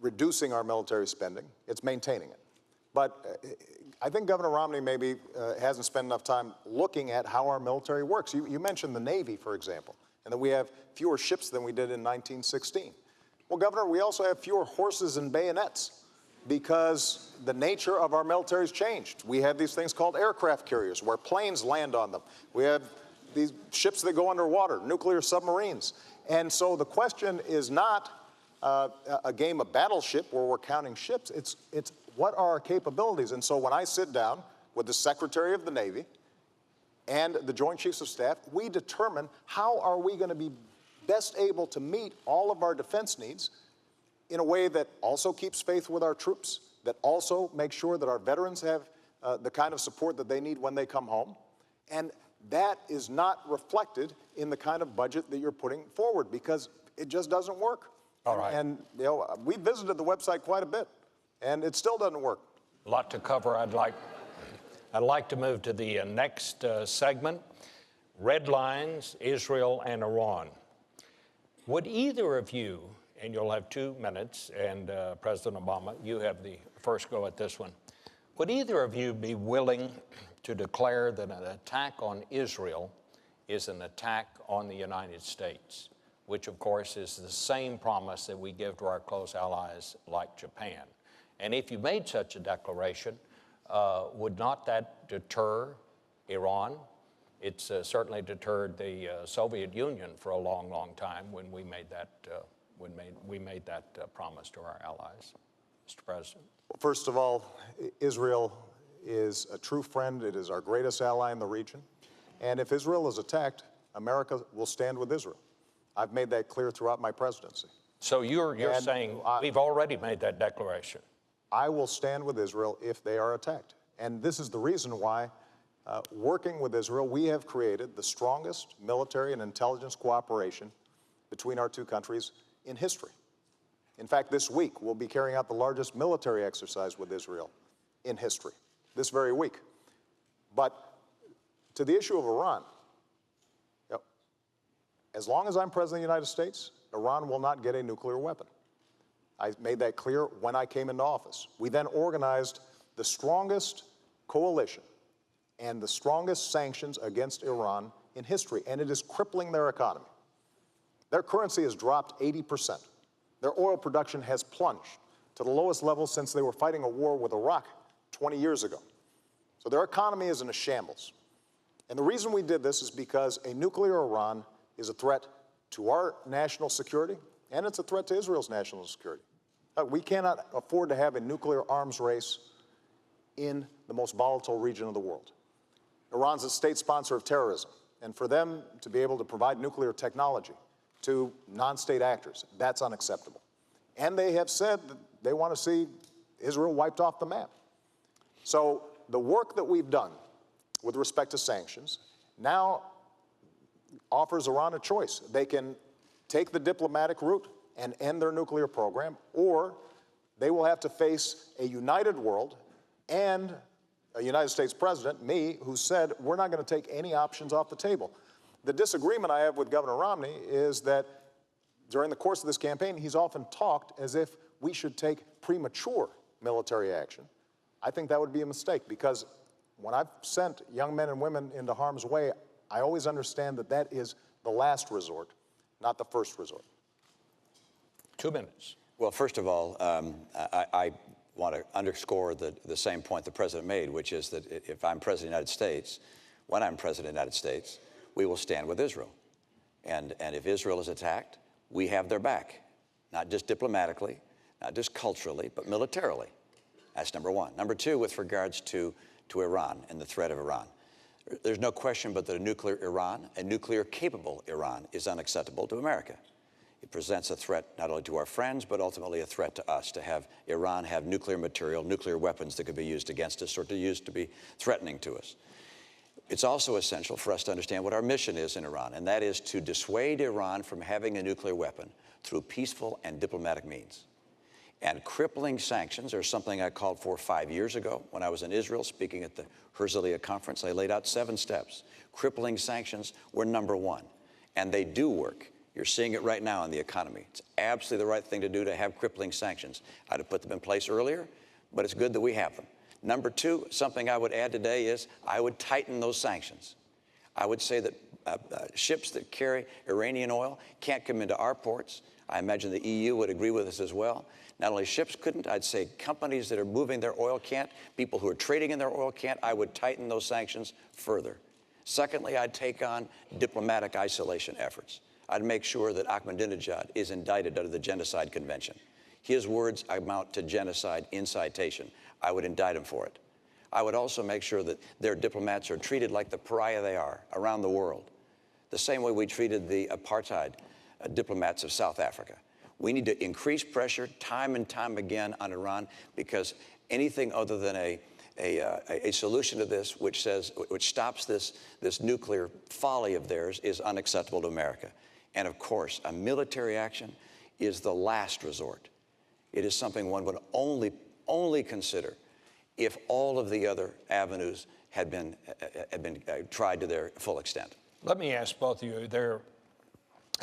reducing our military spending. It's maintaining it. But I think Governor Romney maybe hasn't spent enough time looking at how our military works. You mentioned the Navy, for example, and that we have fewer ships than we did in 1916. Well, Governor, we also have fewer horses and bayonets because the nature of our military has changed. We have these things called aircraft carriers where planes land on them. We have these ships that go underwater, nuclear submarines. And so the question is not a game of battleship where we're counting ships. It's what are our capabilities? And so when I sit down with the Secretary of the Navy and the Joint Chiefs of Staff, we determine how are we going to be best able to meet all of our defense needs in a way that also keeps faith with our troops, that also makes sure that our veterans have the kind of support that they need when they come home. And that is not reflected in the kind of budget that you're putting forward because it just doesn't work. All right. And we visited the website quite a bit, and it still doesn't work. A lot to cover. I'd like to move to the next segment, Red Lines, Israel and Iran. Would either of you, and you'll have 2 minutes, and President Obama, you have the first go at this one. Would either of you be willing to declare that an attack on Israel is an attack on the United States, which of course is the same promise that we give to our close allies like Japan? And if you made such a declaration, would not that deter Iran? It's certainly deterred the Soviet Union for a long, long time when we made that promise to our allies. Mr. President. First of all, Israel is a true friend. It is our greatest ally in the region. And if Israel is attacked, America will stand with Israel. I've made that clear throughout my presidency. So you're saying we've already made that declaration? I will stand with Israel if they are attacked. And this is the reason why, working with Israel, we have created the strongest military and intelligence cooperation between our 2 countries in history. In fact, this week, we'll be carrying out the largest military exercise with Israel in history, this very week. But to the issue of Iran, as long as I'm President of the United States, Iran will not get a nuclear weapon. I made that clear when I came into office. We then organized the strongest coalition and the strongest sanctions against Iran in history, and it is crippling their economy. Their currency has dropped 80%. Their oil production has plunged to the lowest level since they were fighting a war with Iraq 20 years ago. So their economy is in a shambles. And the reason we did this is because a nuclear Iran is a threat to our national security, and it's a threat to Israel's national security. We cannot afford to have a nuclear arms race in the most volatile region of the world. Iran's a state sponsor of terrorism, and for them to be able to provide nuclear technology to non-state actors, that's unacceptable. And they have said that they want to see Israel wiped off the map. So the work that we've done with respect to sanctions now offers Iran a choice. They can take the diplomatic route and end their nuclear program, or they will have to face a united world and a United States president, me, who said we're not going to take any options off the table. The disagreement I have with Governor Romney is that during the course of this campaign, he's often talked as if we should take premature military action. I think that would be a mistake, because when I've sent young men and women into harm's way, I always understand that that is the last resort, not the first resort. 2 minutes. Well, first of all, I want to underscore the same point the president made, which is that if I'm president of the United States, when I'm president of the United States, we will stand with Israel. And if Israel is attacked, we have their back, not just diplomatically, not just culturally, but militarily. That's number one. Number two, with regards to Iran and the threat of Iran, there's no question but that a nuclear Iran, a nuclear-capable Iran, is unacceptable to America. It presents a threat not only to our friends, but ultimately a threat to us, to have Iran have nuclear material, nuclear weapons that could be used against us or to be threatening to us. It's also essential for us to understand what our mission is in Iran, and that is to dissuade Iran from having a nuclear weapon through peaceful and diplomatic means. And crippling sanctions are something I called for 5 years ago when I was in Israel speaking at the Herzliya conference. I laid out 7 steps. Crippling sanctions were number one, and they do work. You're seeing it right now in the economy. It's absolutely the right thing to do to have crippling sanctions. I'd have put them in place earlier, but it's good that we have them. Number two, something I would add today is I would tighten those sanctions. I would say that ships that carry Iranian oil can't come into our ports. I imagine the EU would agree with us as well. Not only ships couldn't, I'd say companies that are moving their oil can't, people who are trading in their oil can't. I would tighten those sanctions further. Secondly, I'd take on diplomatic isolation efforts. I'd make sure that Ahmadinejad is indicted under the Genocide Convention. His words amount to genocide incitation. I would indict him for it. I would also make sure that their diplomats are treated like the pariah they are around the world, the same way we treated the apartheid diplomats of South Africa. We need to increase pressure time and time again on Iran, because anything other than a solution to this which stops this nuclear folly of theirs is unacceptable to America. And of course, a military action is the last resort. It is something one would only consider if all of the other avenues had been tried to their full extent. Let me ask both of you.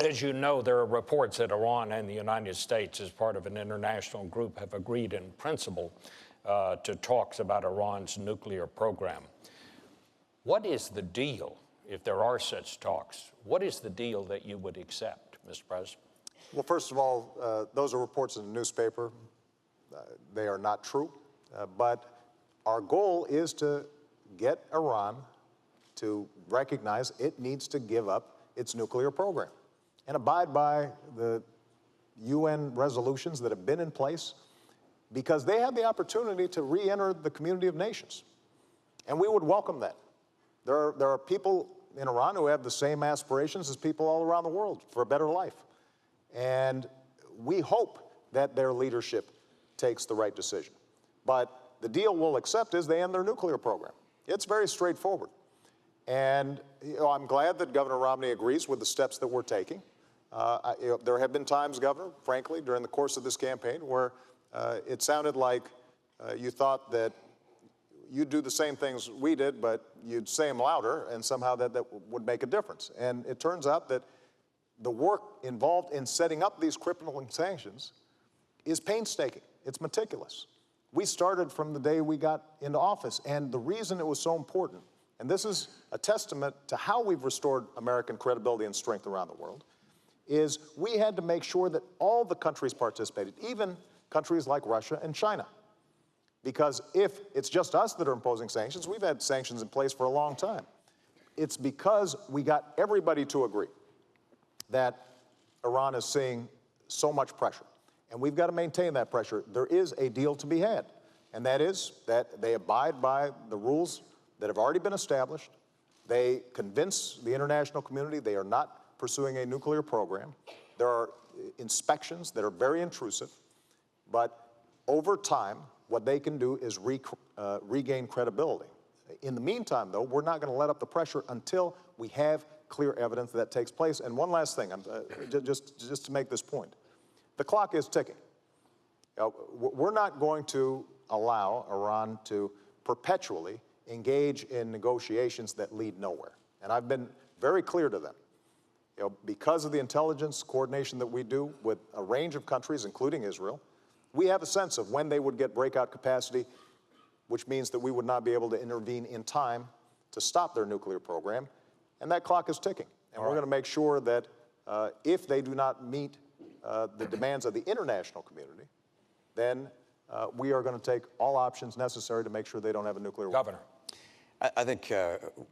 As you know, there are reports that Iran and the United States, as part of an international group, have agreed in principle to talks about Iran's nuclear program. What is the deal, if there are such talks? What is the deal that you would accept, Mr. President? Well, first of all, those are reports in the newspaper. They are not true. But our goal is to get Iran to recognize it needs to give up its nuclear program and abide by the UN resolutions that have been in place, because they have the opportunity to re-enter the community of nations. And we would welcome that. There are people in Iran who have the same aspirations as people all around the world for a better life. And we hope that their leadership takes the right decision. But the deal we'll accept is they end their nuclear program. It's very straightforward. And I'm glad that Governor Romney agrees with the steps that we're taking. There have been times, Governor, frankly, during the course of this campaign where it sounded like you thought that you'd do the same things we did, but you'd say them louder, and somehow that would make a difference. And it turns out that the work involved in setting up these crippling sanctions is painstaking. It's meticulous. We started from the day we got into office, and the reason it was so important, and this is a testament to how we've restored American credibility and strength around the world, is we had to make sure that all the countries participated, even countries like Russia and China. Because if it's just us that are imposing sanctions, we've had sanctions in place for a long time. it's because we got everybody to agree that Iran is seeing so much pressure. And we've got to maintain that pressure. There is a deal to be had, and that is that they abide by the rules that have already been established. They convince the international community they are not pursuing a nuclear program. There are inspections that are very intrusive, but over time, what they can do is regain credibility. In the meantime, though, we're not going to let up the pressure until we have clear evidence that takes place. And one last thing, just to make this point. The clock is ticking. We're not going to allow Iran to perpetually engage in negotiations that lead nowhere. And I've been very clear to them. Because of the intelligence coordination that we do with a range of countries, including Israel, we have a sense of when they would get breakout capacity, which means that we would not be able to intervene in time to stop their nuclear program. And that clock is ticking. And we're going to make sure that if they do not meet the demands of the international community, then we are going to take all options necessary to make sure they don't have a nuclear weapon. Governor. I think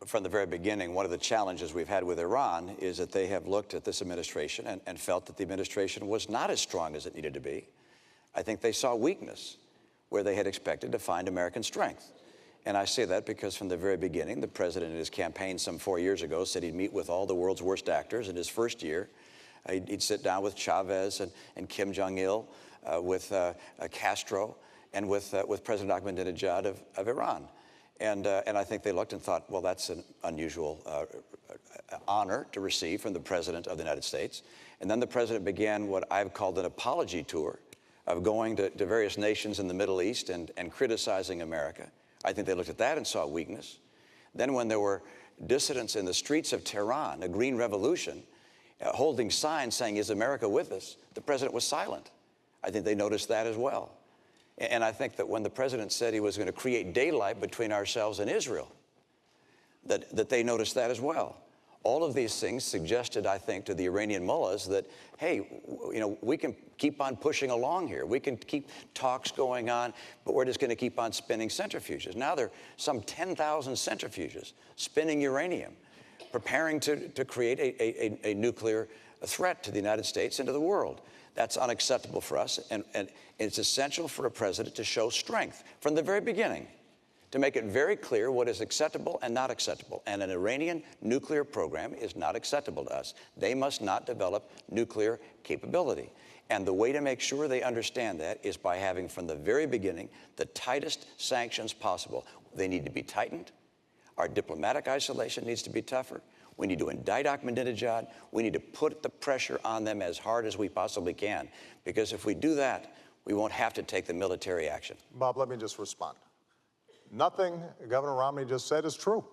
from the very beginning, one of the challenges we've had with Iran is that they have looked at this administration and felt that the administration was not as strong as it needed to be. I think they saw weakness where they had expected to find American strength. And I say that because from the very beginning, the president in his campaign some 4 years ago said he'd meet with all the world's worst actors in his first year. He'd sit down with Chavez and Kim Jong-il, with Castro, and with President Ahmadinejad of Iran. And I think they looked and thought, well, that's an unusual honor to receive from the President of the United States. And then the President began what I've called an apology tour of going to various nations in the Middle East and criticizing America. I think they looked at that and saw weakness. Then when there were dissidents in the streets of Tehran, a green revolution, holding signs saying, "Is America with us?" the President was silent. I think they noticed that as well. And I think that when the President said he was going to create daylight between ourselves and Israel, that they noticed that as well. All of these things suggested, I think, to the Iranian mullahs that, hey, we can keep on pushing along here. We can keep talks going on, but we're just going to keep on spinning centrifuges. Now there are some 10,000 centrifuges spinning uranium, preparing to create a nuclear threat to the United States and to the world. That's unacceptable for us, and it's essential for a president to show strength from the very beginning, to make it very clear what is acceptable and not acceptable. And an Iranian nuclear program is not acceptable to us. They must not develop nuclear capability. And the way to make sure they understand that is by having from the very beginning the tightest sanctions possible. They need to be tightened. Our diplomatic isolation needs to be tougher. We need to indict Ahmadinejad. We need to put the pressure on them as hard as we possibly can. Because if we do that, we won't have to take the military action. Bob, let me just respond. Nothing Governor Romney just said is true.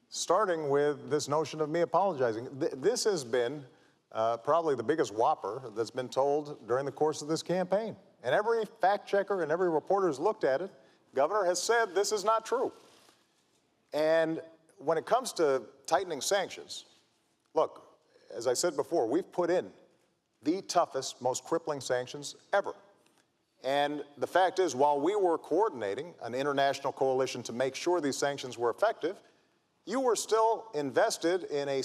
Starting with this notion of me apologizing. This has been probably the biggest whopper that's been told during the course of this campaign. And every fact checker and every reporter who's looked at it, Governor has said this is not true. And when it comes to tightening sanctions, look, as I said before, we've put in the toughest, most crippling sanctions ever. And the fact is, while we were coordinating an international coalition to make sure these sanctions were effective, you were still invested in a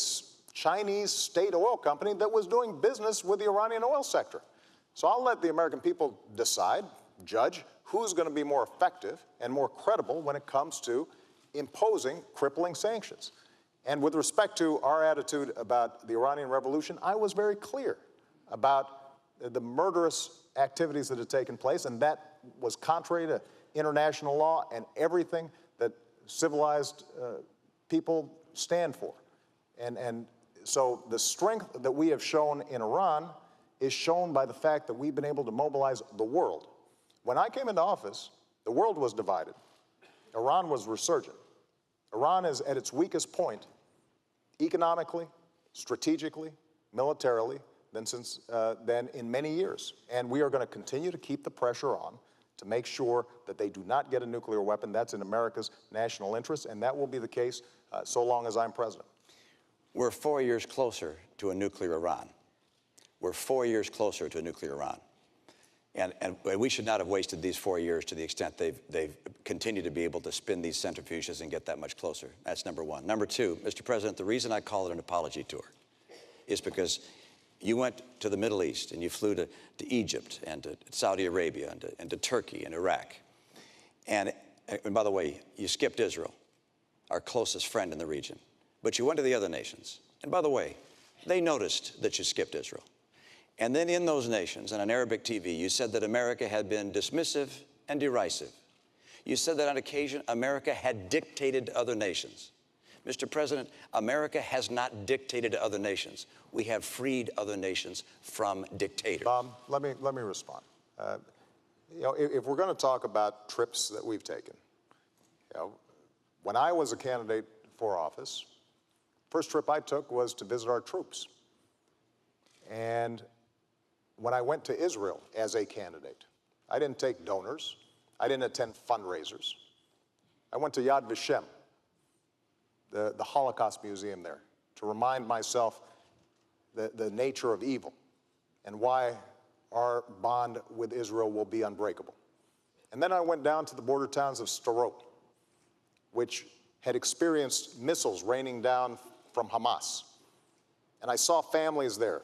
Chinese state oil company that was doing business with the Iranian oil sector. So I'll let the American people decide, judge, who's going to be more effective and more credible when it comes to imposing crippling sanctions. And with respect to our attitude about the Iranian Revolution, I was very clear about the murderous activities that had taken place, and that was contrary to international law and everything that civilized people stand for. And so the strength that we have shown in Iran is shown by the fact that we've been able to mobilize the world. When I came into office, the world was divided. Iran was resurgent. Iran is at its weakest point economically, strategically, militarily, than in many years. And we are going to continue to keep the pressure on to make sure that they do not get a nuclear weapon. That's in America's national interest, and that will be the case so long as I'm president. We're 4 years closer to a nuclear Iran. We're 4 years closer to a nuclear Iran. And we should not have wasted these 4 years to the extent they've continued to be able to spin these centrifuges and get that much closer. That's number one. Number two, Mr. President, the reason I call it an apology tour is because you went to the Middle East and you flew to Egypt and to Saudi Arabia and to Turkey and Iraq. And by the way, you skipped Israel, our closest friend in the region. But you went to the other nations. And by the way, they noticed that you skipped Israel. And then in those nations, and on Arabic TV, you said that America had been dismissive and derisive. You said that on occasion, America had dictated to other nations. Mr. President, America has not dictated to other nations. We have freed other nations from dictators. Bob, let me respond. You know, if we're going to talk about trips that we've taken, you know, when I was a candidate for office, first trip I took was to visit our troops. And when I went to Israel as a candidate, I didn't take donors. I didn't attend fundraisers. I went to Yad Vashem, the Holocaust Museum there, to remind myself the nature of evil and why our bond with Israel will be unbreakable. And then I went down to the border towns of Sderot, which had experienced missiles raining down from Hamas. And I saw families there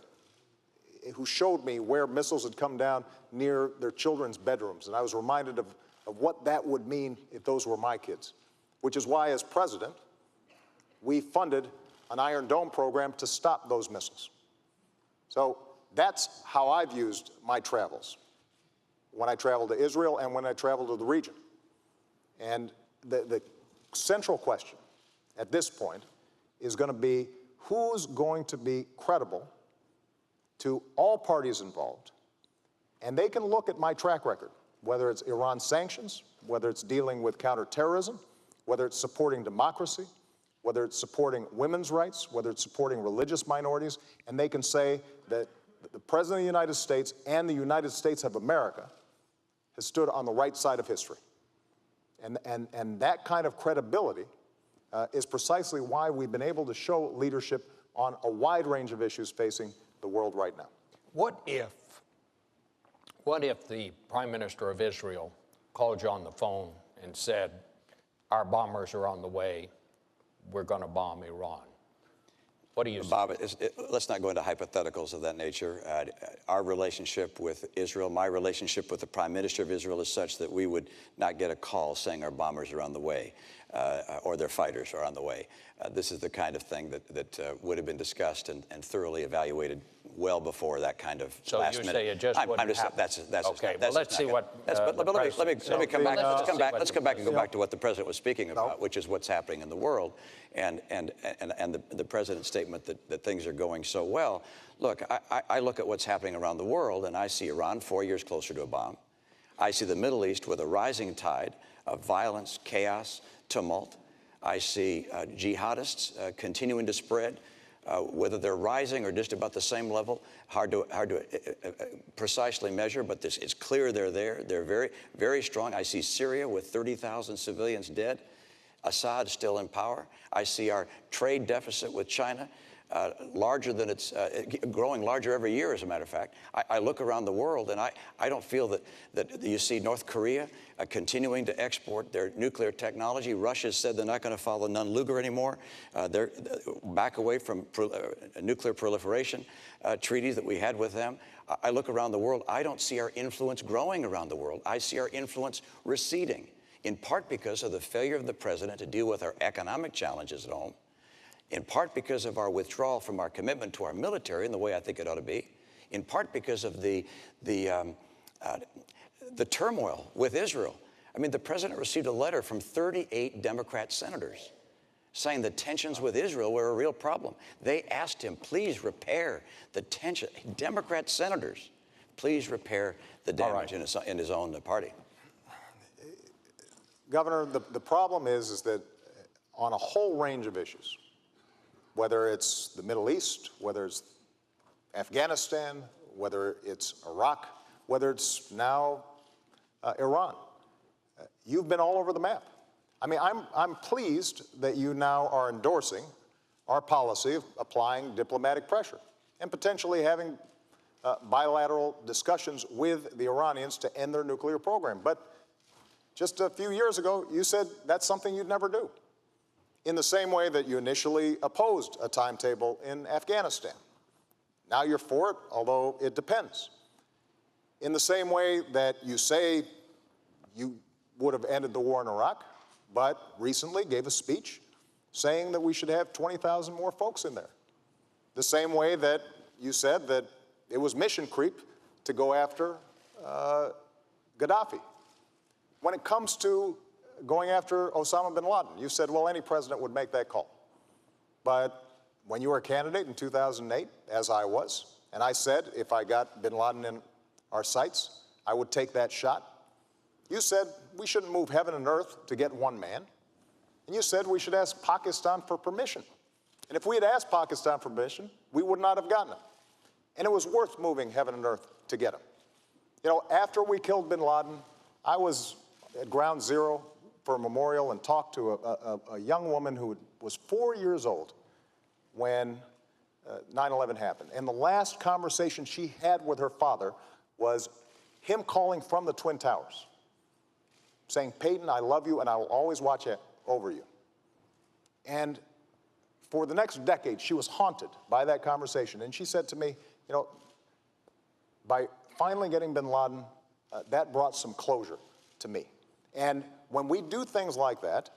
who showed me where missiles had come down near their children's bedrooms. And I was reminded of what that would mean if those were my kids, which is why, as president, we funded an Iron Dome program to stop those missiles. So that's how I've used my travels, when I travel to Israel and when I travel to the region. And the central question at this point is going to be who's going to be credible to all parties involved. And they can look at my track record, whether it's Iran sanctions, whether it's dealing with counterterrorism, whether it's supporting democracy, whether it's supporting women's rights, whether it's supporting religious minorities, and they can say that the President of the United States and the United States of America has stood on the right side of history. And that kind of credibility is precisely why we've been able to show leadership on a wide range of issues facing the world right now. What if the Prime Minister of Israel called you on the phone and said, our bombers are on the way, we're going to bomb Iran? What do you say? Bob, let's not go into hypotheticals of that nature. Our relationship with Israel, my relationship with the Prime Minister of Israel is such that we would not get a call saying our bombers are on the way or their fighters are on the way. This is the kind of thing that would have been discussed and thoroughly evaluated well before that kind of last minute. So you say it just wouldn't happen. That's okay. Well, let's see what. But let me come back. Let's come back and go back to what the president was speaking about, which is what's happening in the world, and the president's statement that things are going so well. Look, I look at what's happening around the world, and I see Iran 4 years closer to a bomb. I see the Middle East with a rising tide of violence, chaos, tumult. I see jihadists continuing to spread. Whether they're rising or just about the same level, hard to precisely measure, but it's clear they're there. They're very, very strong. I see Syria with 30,000 civilians dead. Assad still in power. I see our trade deficit with China larger than it's growing larger every year, as a matter of fact. I look around the world, and I don't feel that you see North Korea continuing to export their nuclear technology. Russia said they're not going to follow Nunn-Lugar anymore. They're back away from nuclear proliferation treaties that we had with them. I look around the world. I don't see our influence growing around the world. I see our influence receding, in part because of the failure of the president to deal with our economic challenges at home, in part because of our withdrawal from our commitment to our military in the way I think it ought to be, in part because of the turmoil with Israel. I mean, the president received a letter from 38 Democrat senators saying the tensions with Israel were a real problem. They asked him, please repair the tension. Democrat senators, please repair the damage in his own party. Governor, the problem is that on a whole range of issues, whether it's the Middle East, whether it's Afghanistan, whether it's Iraq, whether it's now Iran, you've been all over the map. I mean, I'm pleased that you now are endorsing our policy of applying diplomatic pressure and potentially having bilateral discussions with the Iranians to end their nuclear program. But just a few years ago, you said that's something you'd never do. In the same way that you initially opposed a timetable in Afghanistan. Now you're for it, although it depends. In the same way that you say you would have ended the war in Iraq, but recently gave a speech saying that we should have 20,000 more folks in there. The same way that you said that it was mission creep to go after Gaddafi. When it comes to going after Osama bin Laden, you said, well, any president would make that call. But when you were a candidate in 2008, as I was, and I said if I got bin Laden in our sights, I would take that shot, you said we shouldn't move heaven and earth to get one man. And you said we should ask Pakistan for permission. And if we had asked Pakistan for permission, we would not have gotten it. And it was worth moving heaven and earth to get him. You know, after we killed bin Laden, I was at Ground Zero for a memorial and talked to a young woman who was 4 years old when 9/11 happened. And the last conversation she had with her father was him calling from the Twin Towers, saying, Peyton, I love you and I will always watch over you. And for the next decade, she was haunted by that conversation. And she said to me, you know, by finally getting bin Laden, that brought some closure to me. And when we do things like that,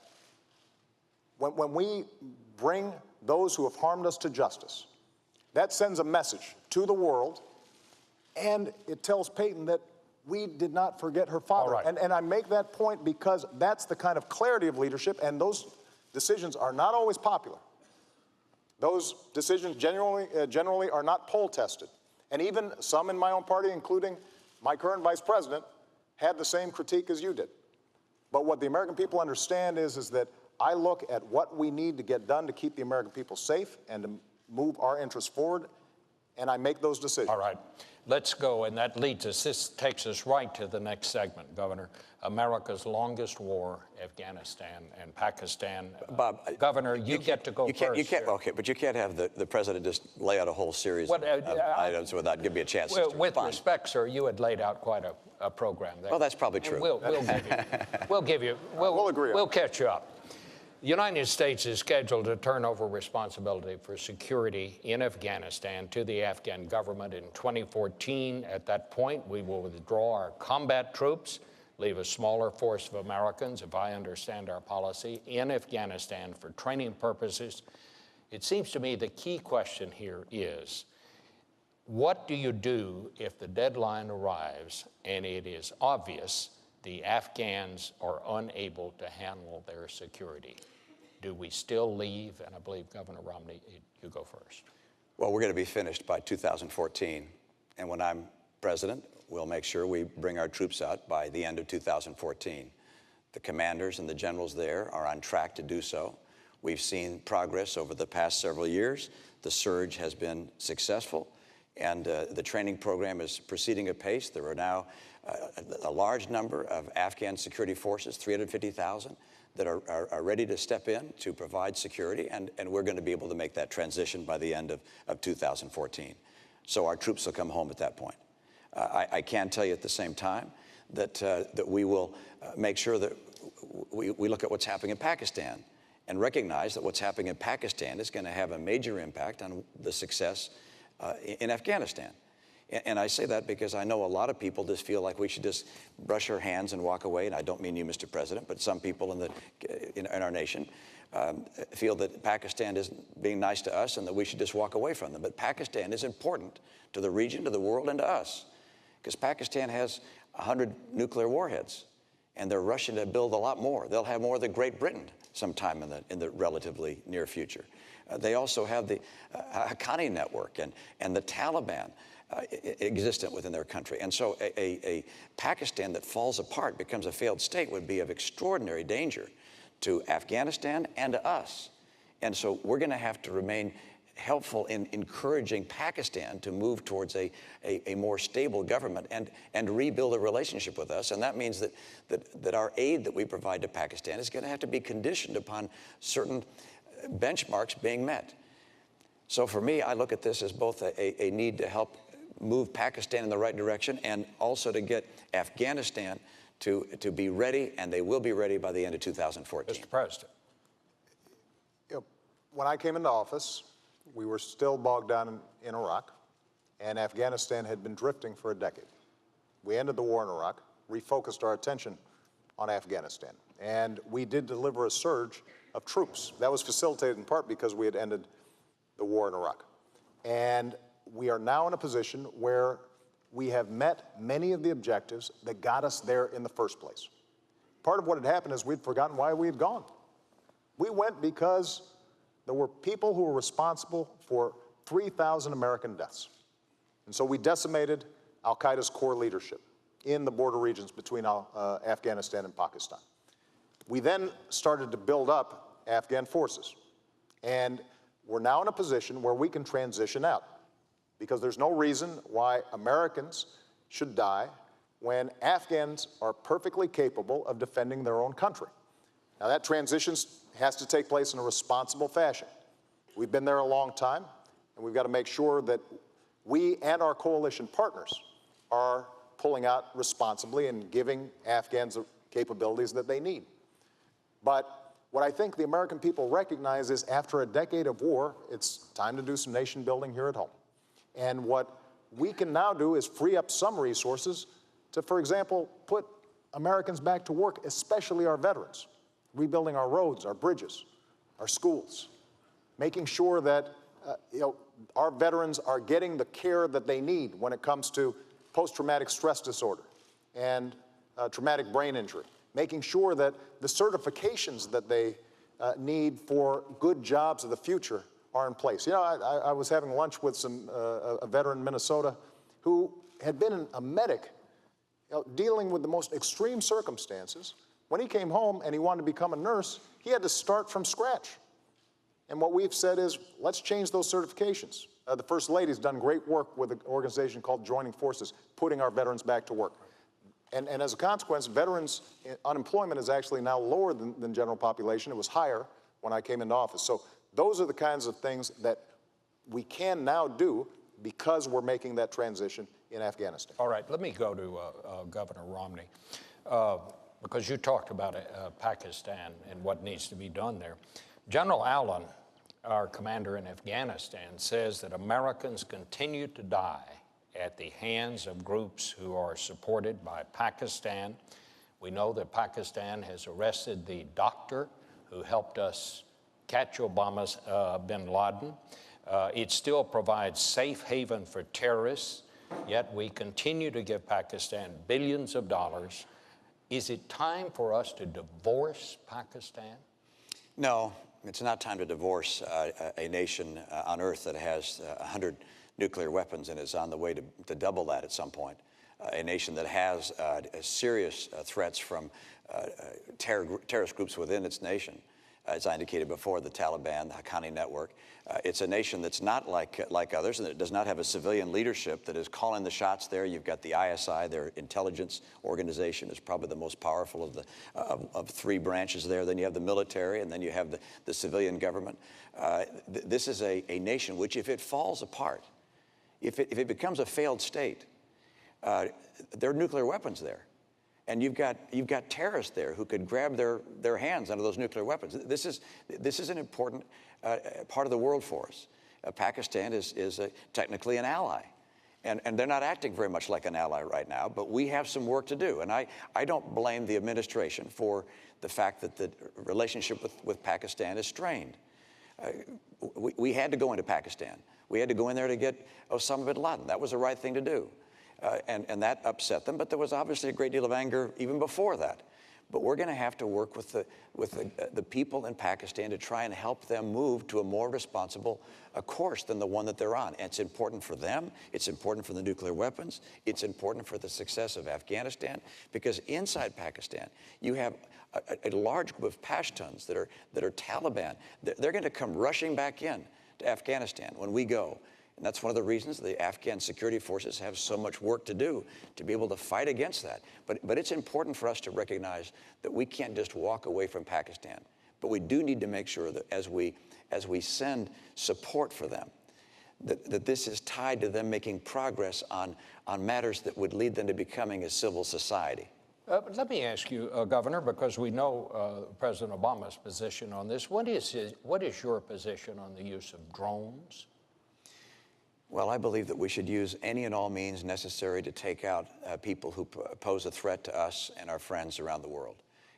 when we bring those who have harmed us to justice, that sends a message to the world, and it tells Peyton that we did not forget her father. All right. And I make that point because that's the kind of clarity of leadership, and those decisions are not always popular. Those decisions generally are not poll tested. And even some in my own party, including my current vice president, had the same critique as you did. But what the American people understand is that I look at what we need to get done to keep the American people safe and to move our interests forward, and I make those decisions. All right, let's go, and that leads us, this takes us right to the next segment, Governor. America's longest war, Afghanistan and Pakistan. Bob, Governor, you get to go first. You can't, okay, but you can't have the president just lay out a whole series of items without giving me a chance to With respond. respect, sir, you had laid out quite a program there. Well, that's probably true. And we'll agree. We'll catch you up. The United States is scheduled to turn over responsibility for security in Afghanistan to the Afghan government in 2014. At that point, we will withdraw our combat troops, leave a smaller force of Americans, if I understand our policy, in Afghanistan for training purposes. It seems to me the key question here is, what do you do if the deadline arrives and it is obvious the Afghans are unable to handle their security? Do we still leave? And I believe Governor Romney, you go first. Well, we're going to be finished by 2014. And when I'm president, we'll make sure we bring our troops out by the end of 2014. The commanders and the generals there are on track to do so. We've seen progress over the past several years. The surge has been successful, and the training program is proceeding apace. There are now a large number of Afghan security forces, 350,000, that are ready to step in to provide security, and we're going to be able to make that transition by the end of 2014. So our troops will come home at that point. I can tell you at the same time that we will make sure that we look at what's happening in Pakistan and recognize that what's happening in Pakistan is going to have a major impact on the success in Afghanistan. And I say that because I know a lot of people just feel like we should just brush our hands and walk away. And I don't mean you, Mr. President, but some people in our nation feel that Pakistan isn't being nice to us and that we should just walk away from them. But Pakistan is important to the region, to the world, and to us, because Pakistan has 100 nuclear warheads, and they're rushing to build a lot more. They'll have more than Great Britain sometime in the relatively near future. They also have the Haqqani network and the Taliban existent within their country. And so a Pakistan that falls apart, becomes a failed state, would be of extraordinary danger to Afghanistan and to us. And so we're going to have to remain helpful in encouraging Pakistan to move towards a more stable government and rebuild a relationship with us. And that means that our aid that we provide to Pakistan is going to have to be conditioned upon certain benchmarks being met. So for me, I look at this as both a need to help move Pakistan in the right direction and also to get Afghanistan to be ready, and they will be ready by the end of 2014. Mr. President. When I came into office, we were still bogged down in Iraq, and Afghanistan had been drifting for a decade. We ended the war in Iraq, refocused our attention on Afghanistan, and we did deliver a surge of troops. That was facilitated in part because we had ended the war in Iraq. And we are now in a position where we have met many of the objectives that got us there in the first place. Part of what had happened is we'd forgotten why we had gone. We went because there were people who were responsible for 3,000 American deaths. And so we decimated al-Qaeda's core leadership in the border regions between Afghanistan and Pakistan. We then started to build up Afghan forces. And we're now in a position where we can transition out, because there's no reason why Americans should die when Afghans are perfectly capable of defending their own country. Now, that transition has to take place in a responsible fashion. We've been there a long time, and we've got to make sure that we and our coalition partners are pulling out responsibly and giving Afghans the capabilities that they need. But what I think the American people recognize is after a decade of war, it's time to do some nation building here at home. And what we can now do is free up some resources to, for example, put Americans back to work, especially our veterans, rebuilding our roads, our bridges, our schools, making sure that our veterans are getting the care that they need when it comes to post-traumatic stress disorder and traumatic brain injury, making sure that the certifications that they need for good jobs of the future are in place. You know, I was having lunch with a veteran in Minnesota who had been a medic dealing with the most extreme circumstances. When he came home and he wanted to become a nurse, he had to start from scratch. And what we've said is, let's change those certifications. The First Lady's done great work with an organization called Joining Forces, putting our veterans back to work. And as a consequence, veterans' unemployment is actually now lower than general population. It was higher when I came into office. So those are the kinds of things that we can now do because we're making that transition in Afghanistan. All right, let me go to Governor Romney, because you talked about Pakistan and what needs to be done there. General Allen, our commander in Afghanistan, says that Americans continue to die at the hands of groups who are supported by Pakistan. We know that Pakistan has arrested the doctor who helped us catch Obama's bin Laden. It still provides safe haven for terrorists, yet we continue to give Pakistan billions of dollars. Is it time for us to divorce Pakistan? No, it's not time to divorce a nation on earth that has 100 nuclear weapons and is on the way to double that at some point. A nation that has serious threats from terrorist groups within its nation. As I indicated before, the Taliban, the Haqqani network. It's a nation that's not like others, and it does not have a civilian leadership that is calling the shots there. You've got the ISI, their intelligence organization, is probably the most powerful of three branches there. Then you have the military, and then you have the civilian government. This is a nation which, if it falls apart, if it becomes a failed state, there are nuclear weapons there. And you've got terrorists there who could grab their hands onto those nuclear weapons. This is an important part of the world for us. Pakistan is technically an ally. And they're not acting very much like an ally right now, but we have some work to do. And I don't blame the administration for the fact that the relationship with Pakistan is strained. We had to go into Pakistan. We had to go in there to get Osama bin Laden. That was the right thing to do. And that upset them, but there was obviously a great deal of anger even before that. But we're going to have to work with the people in Pakistan to try and help them move to a more responsible course than the one that they're on. And it's important for them. It's important for the nuclear weapons. It's important for the success of Afghanistan, because inside Pakistan, you have a large group of Pashtuns that are Taliban. They're going to come rushing back in to Afghanistan when we go. And that's one of the reasons the Afghan security forces have so much work to do to be able to fight against that. But it's important for us to recognize that we can't just walk away from Pakistan. But we do need to make sure that as we send support for them, that this is tied to them making progress on matters that would lead them to becoming a civil society. Let me ask you, Governor, because we know President Obama's position on this. What is your position on the use of drones? Well, I believe that we should use any and all means necessary to take out people who pose a threat to us and our friends around the world.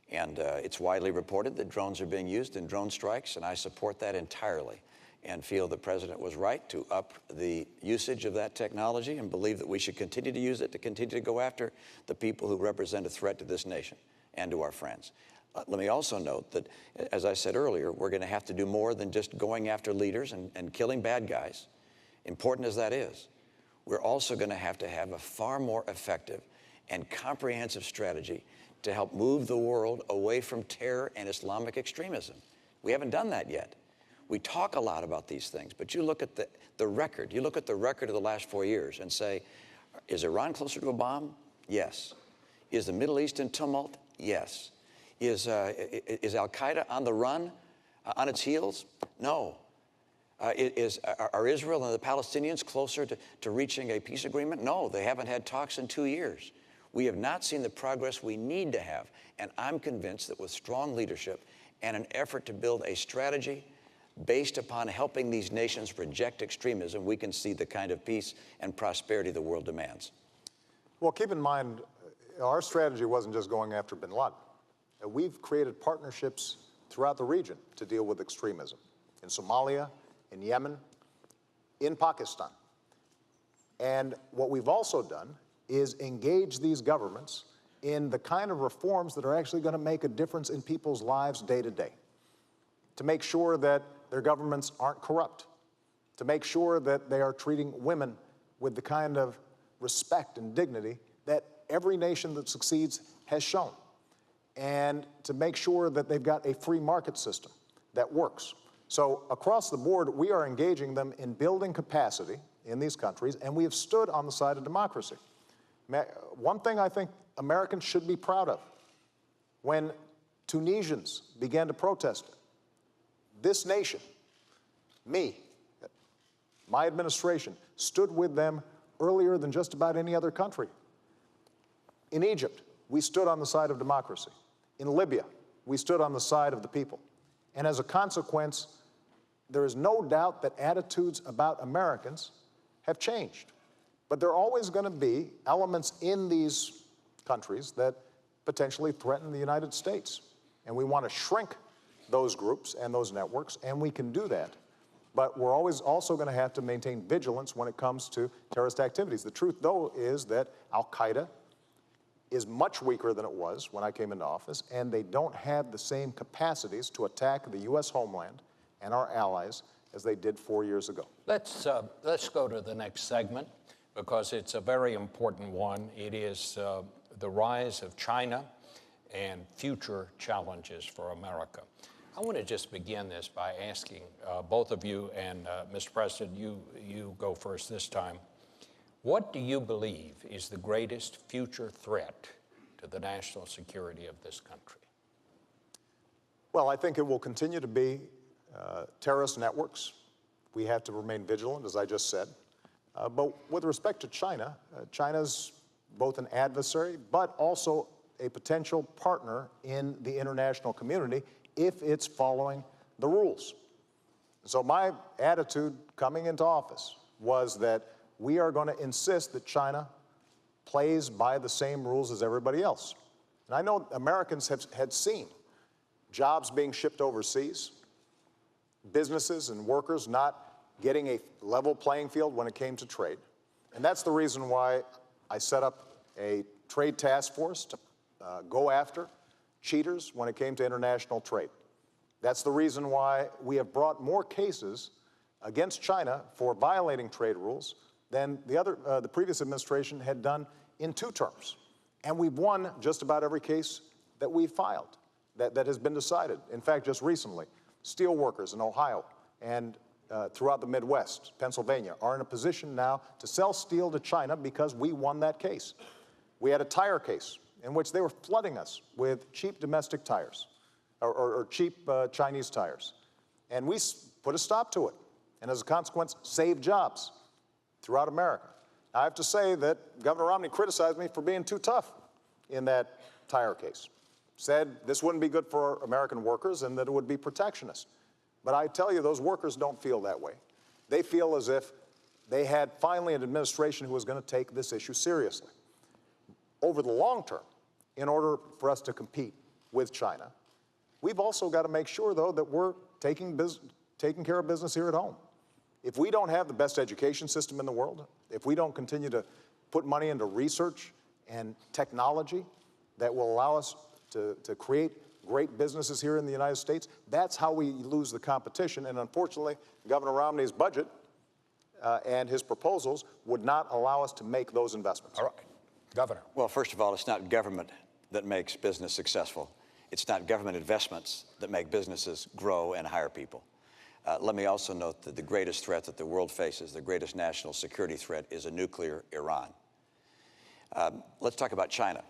And it's widely reported that drones are being used in drone strikes, and I support that entirely and feel the President was right to up the usage of that technology and believe that we should continue to use it to continue to go after the people who represent a threat to this nation and to our friends. Let me also note that, as I said earlier, we're going to have to do more than just going after leaders and killing bad guys. Important as that is, we're also going to have a far more effective and comprehensive strategy to help move the world away from terror and Islamic extremism. We haven't done that yet. We talk a lot about these things, but you look at the record. You look at the record of the last 4 years and say, is Iran closer to a bomb? Yes. Is the Middle East in tumult? Yes. Is Al-Qaeda on the run, on its heels? No. Are Israel and the Palestinians closer to reaching a peace agreement? No, they haven't had talks in 2 years. We have not seen the progress we need to have, and I'm convinced that with strong leadership and an effort to build a strategy based upon helping these nations reject extremism, we can see the kind of peace and prosperity the world demands. Well, keep in mind, our strategy wasn't just going after bin Laden. We've created partnerships throughout the region to deal with extremism, in Somalia, in Yemen, in Pakistan. And what we've also done is engage these governments in the kind of reforms that are actually going to make a difference in people's lives day to day, to make sure that their governments aren't corrupt, to make sure that they are treating women with the kind of respect and dignity that every nation that succeeds has shown, and to make sure that they've got a free market system that works. So across the board, we are engaging them in building capacity in these countries, and we have stood on the side of democracy. One thing I think Americans should be proud of, when Tunisians began to protest, this nation, my administration, stood with them earlier than just about any other country. In Egypt, we stood on the side of democracy. In Libya, we stood on the side of the people. And as a consequence, there is no doubt that attitudes about Americans have changed. But there are always going to be elements in these countries that potentially threaten the United States. And we want to shrink those groups and those networks, and we can do that. But we're always also going to have to maintain vigilance when it comes to terrorist activities. The truth, though, is that Al-Qaeda is much weaker than it was when I came into office, and they don't have the same capacities to attack the U.S. homeland and our allies as they did 4 years ago. Let's go to the next segment, because it's a very important one. It is the rise of China and future challenges for America. I want to just begin this by asking both of you, and Mr. President, you go first this time. What do you believe is the greatest future threat to the national security of this country? Well, I think it will continue to be terrorist networks. We have to remain vigilant, as I just said. But with respect to China, China's both an adversary, but also a potential partner in the international community if it's following the rules. So my attitude coming into office was that we are going to insist that China plays by the same rules as everybody else. And I know Americans had seen jobs being shipped overseas, businesses and workers not getting a level playing field when it came to trade. And that's the reason why I set up a trade task force to go after cheaters when it came to international trade. That's the reason why we have brought more cases against China for violating trade rules than the previous administration had done in 2 terms. And we've won just about every case that we've filed that has been decided. In fact, just recently, steel workers in Ohio and throughout the Midwest, Pennsylvania, are in a position now to sell steel to China because we won that case. We had a tire case in which they were flooding us with cheap domestic tires or cheap Chinese tires. And we put a stop to it. and as a consequence, save jobs throughout America. I have to say that Governor Romney criticized me for being too tough in that tire case. Said this wouldn't be good for American workers and that it would be protectionist. But I tell you, those workers don't feel that way. They feel as if they had finally an administration who was going to take this issue seriously. Over the long term, in order for us to compete with China, we've also got to make sure, though, that we're taking care of business here at home. If we don't have the best education system in the world, if we don't continue to put money into research and technology that will allow us to create great businesses here in the United States, that's how we lose the competition. And unfortunately, Governor Romney's budget and his proposals would not allow us to make those investments. All right, Governor. Well, first of all, it's not government that makes business successful. It's not government investments that make businesses grow and hire people. Let me also note that the greatest threat that the world faces, the greatest national security threat, is a nuclear Iran. Let's talk about China.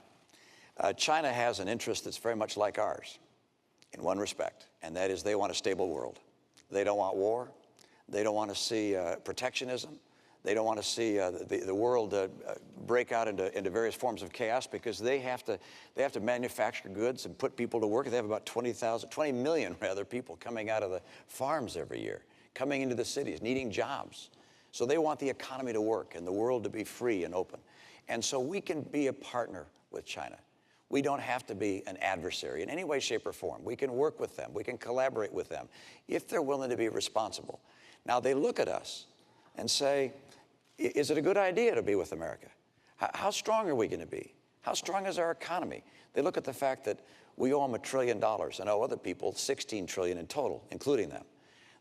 China has an interest that's very much like ours in one respect, and that is they want a stable world. They don't want war. They don't want to see protectionism. They don't want to see the world break out into various forms of chaos, because they have to manufacture goods and put people to work. They have about 20 million people coming out of the farms every year, coming into the cities, needing jobs. So they want the economy to work and the world to be free and open. And so we can be a partner with China. We don't have to be an adversary in any way, shape, or form. We can work with them. We can collaborate with them if they're willing to be responsible. Now, they look at us and say, is it a good idea to be with America? How strong are we going to be? How strong is our economy? They look at the fact that we owe them $1 trillion and owe other people $16 trillion in total, including them.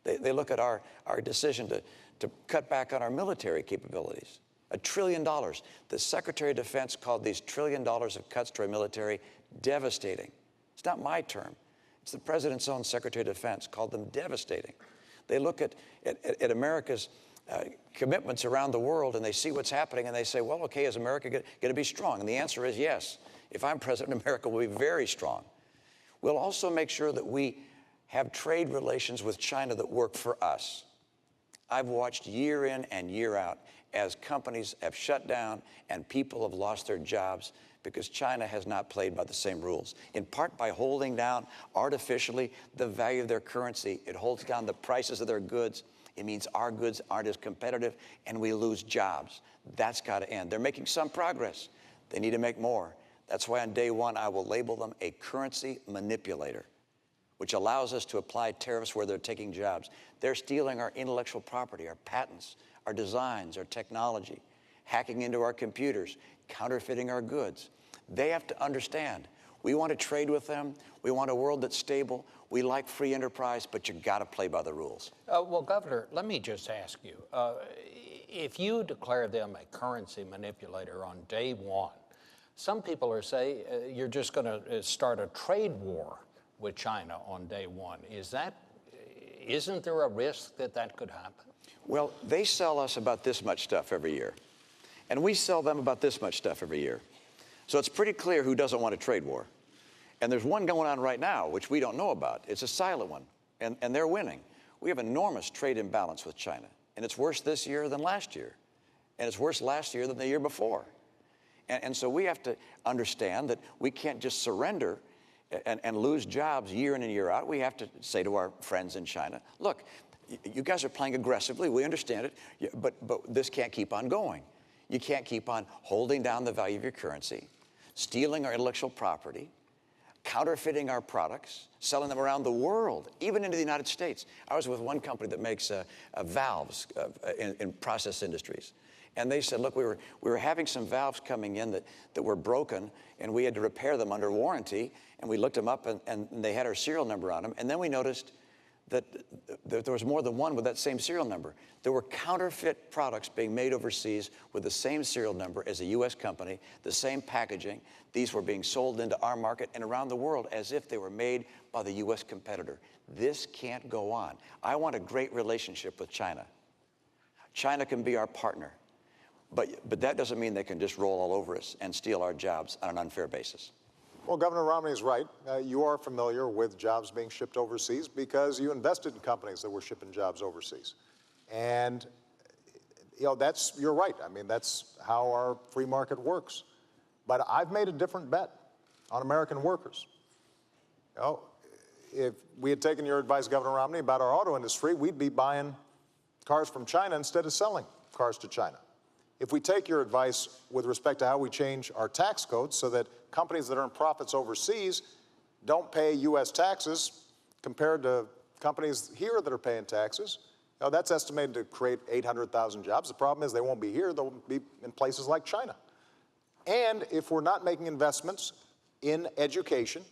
They look at our decision to cut back on our military capabilities. $1 trillion. The Secretary of Defense called these $1 trillion of cuts to our military devastating. It's not my term. It's the President's own Secretary of Defense called them devastating. They look at America's commitments around the world, and they see what's happening, and they say, well, okay, is America going to be strong? And the answer is yes. If I'm president, America will be very strong. We'll also make sure that we have trade relations with China that work for us. I've watched year in and year out as companies have shut down and people have lost their jobs because China has not played by the same rules, in part by holding down artificially the value of their currency. It holds down the prices of their goods. It means our goods aren't as competitive, and we lose jobs. That's got to end. They're making some progress. They need to make more. That's why on day one, I will label them a currency manipulator, which allows us to apply tariffs where they're taking jobs. They're stealing our intellectual property, our patents, our designs, our technology, hacking into our computers, counterfeiting our goods. They have to understand, we want to trade with them. We want a world that's stable. We like free enterprise, but you got to play by the rules. Well, Governor, let me just ask you, if you declare them a currency manipulator on day one, some people are saying you're just going to start a trade war with China on day one. Isn't there a risk that that could happen? Well, they sell us about this much stuff every year, and we sell them about this much stuff every year. So it's pretty clear who doesn't want a trade war. And there's one going on right now, which we don't know about. It's a silent one, and they're winning. We have enormous trade imbalance with China, and it's worse this year than last year, and it's worse last year than the year before. And so we have to understand that we can't just surrender and lose jobs year in and year out. We have to say to our friends in China, look, you guys are playing aggressively. We understand it, but this can't keep on going. You can't keep on holding down the value of your currency, stealing our intellectual property, counterfeiting our products, selling them around the world, even into the United States. I was with one company that makes valves in process industries. And they said, look, we were having some valves coming in that were broken, and we had to repair them under warranty. And we looked them up, and they had our serial number on them. And then we noticed that there was more than one with that same serial number. There were counterfeit products being made overseas with the same serial number as a U.S. company, the same packaging. These were being sold into our market and around the world as if they were made by the U.S. competitor. This can't go on. I want a great relationship with China. China can be our partner. But that doesn't mean they can just roll all over us and steal our jobs on an unfair basis. Well, Governor Romney is right. You are familiar with jobs being shipped overseas because you invested in companies that were shipping jobs overseas. And, you're right. I mean, that's how our free market works. But I've made a different bet on American workers. If we had taken your advice, Governor Romney, about our auto industry, we'd be buying cars from China instead of selling cars to China. If we take your advice with respect to how we change our tax codes so that companies that earn profits overseas don't pay U.S. taxes compared to companies here that are paying taxes, that's estimated to create 800,000 jobs. The problem is they won't be here. They'll be in places like China. And if we're not making investments in education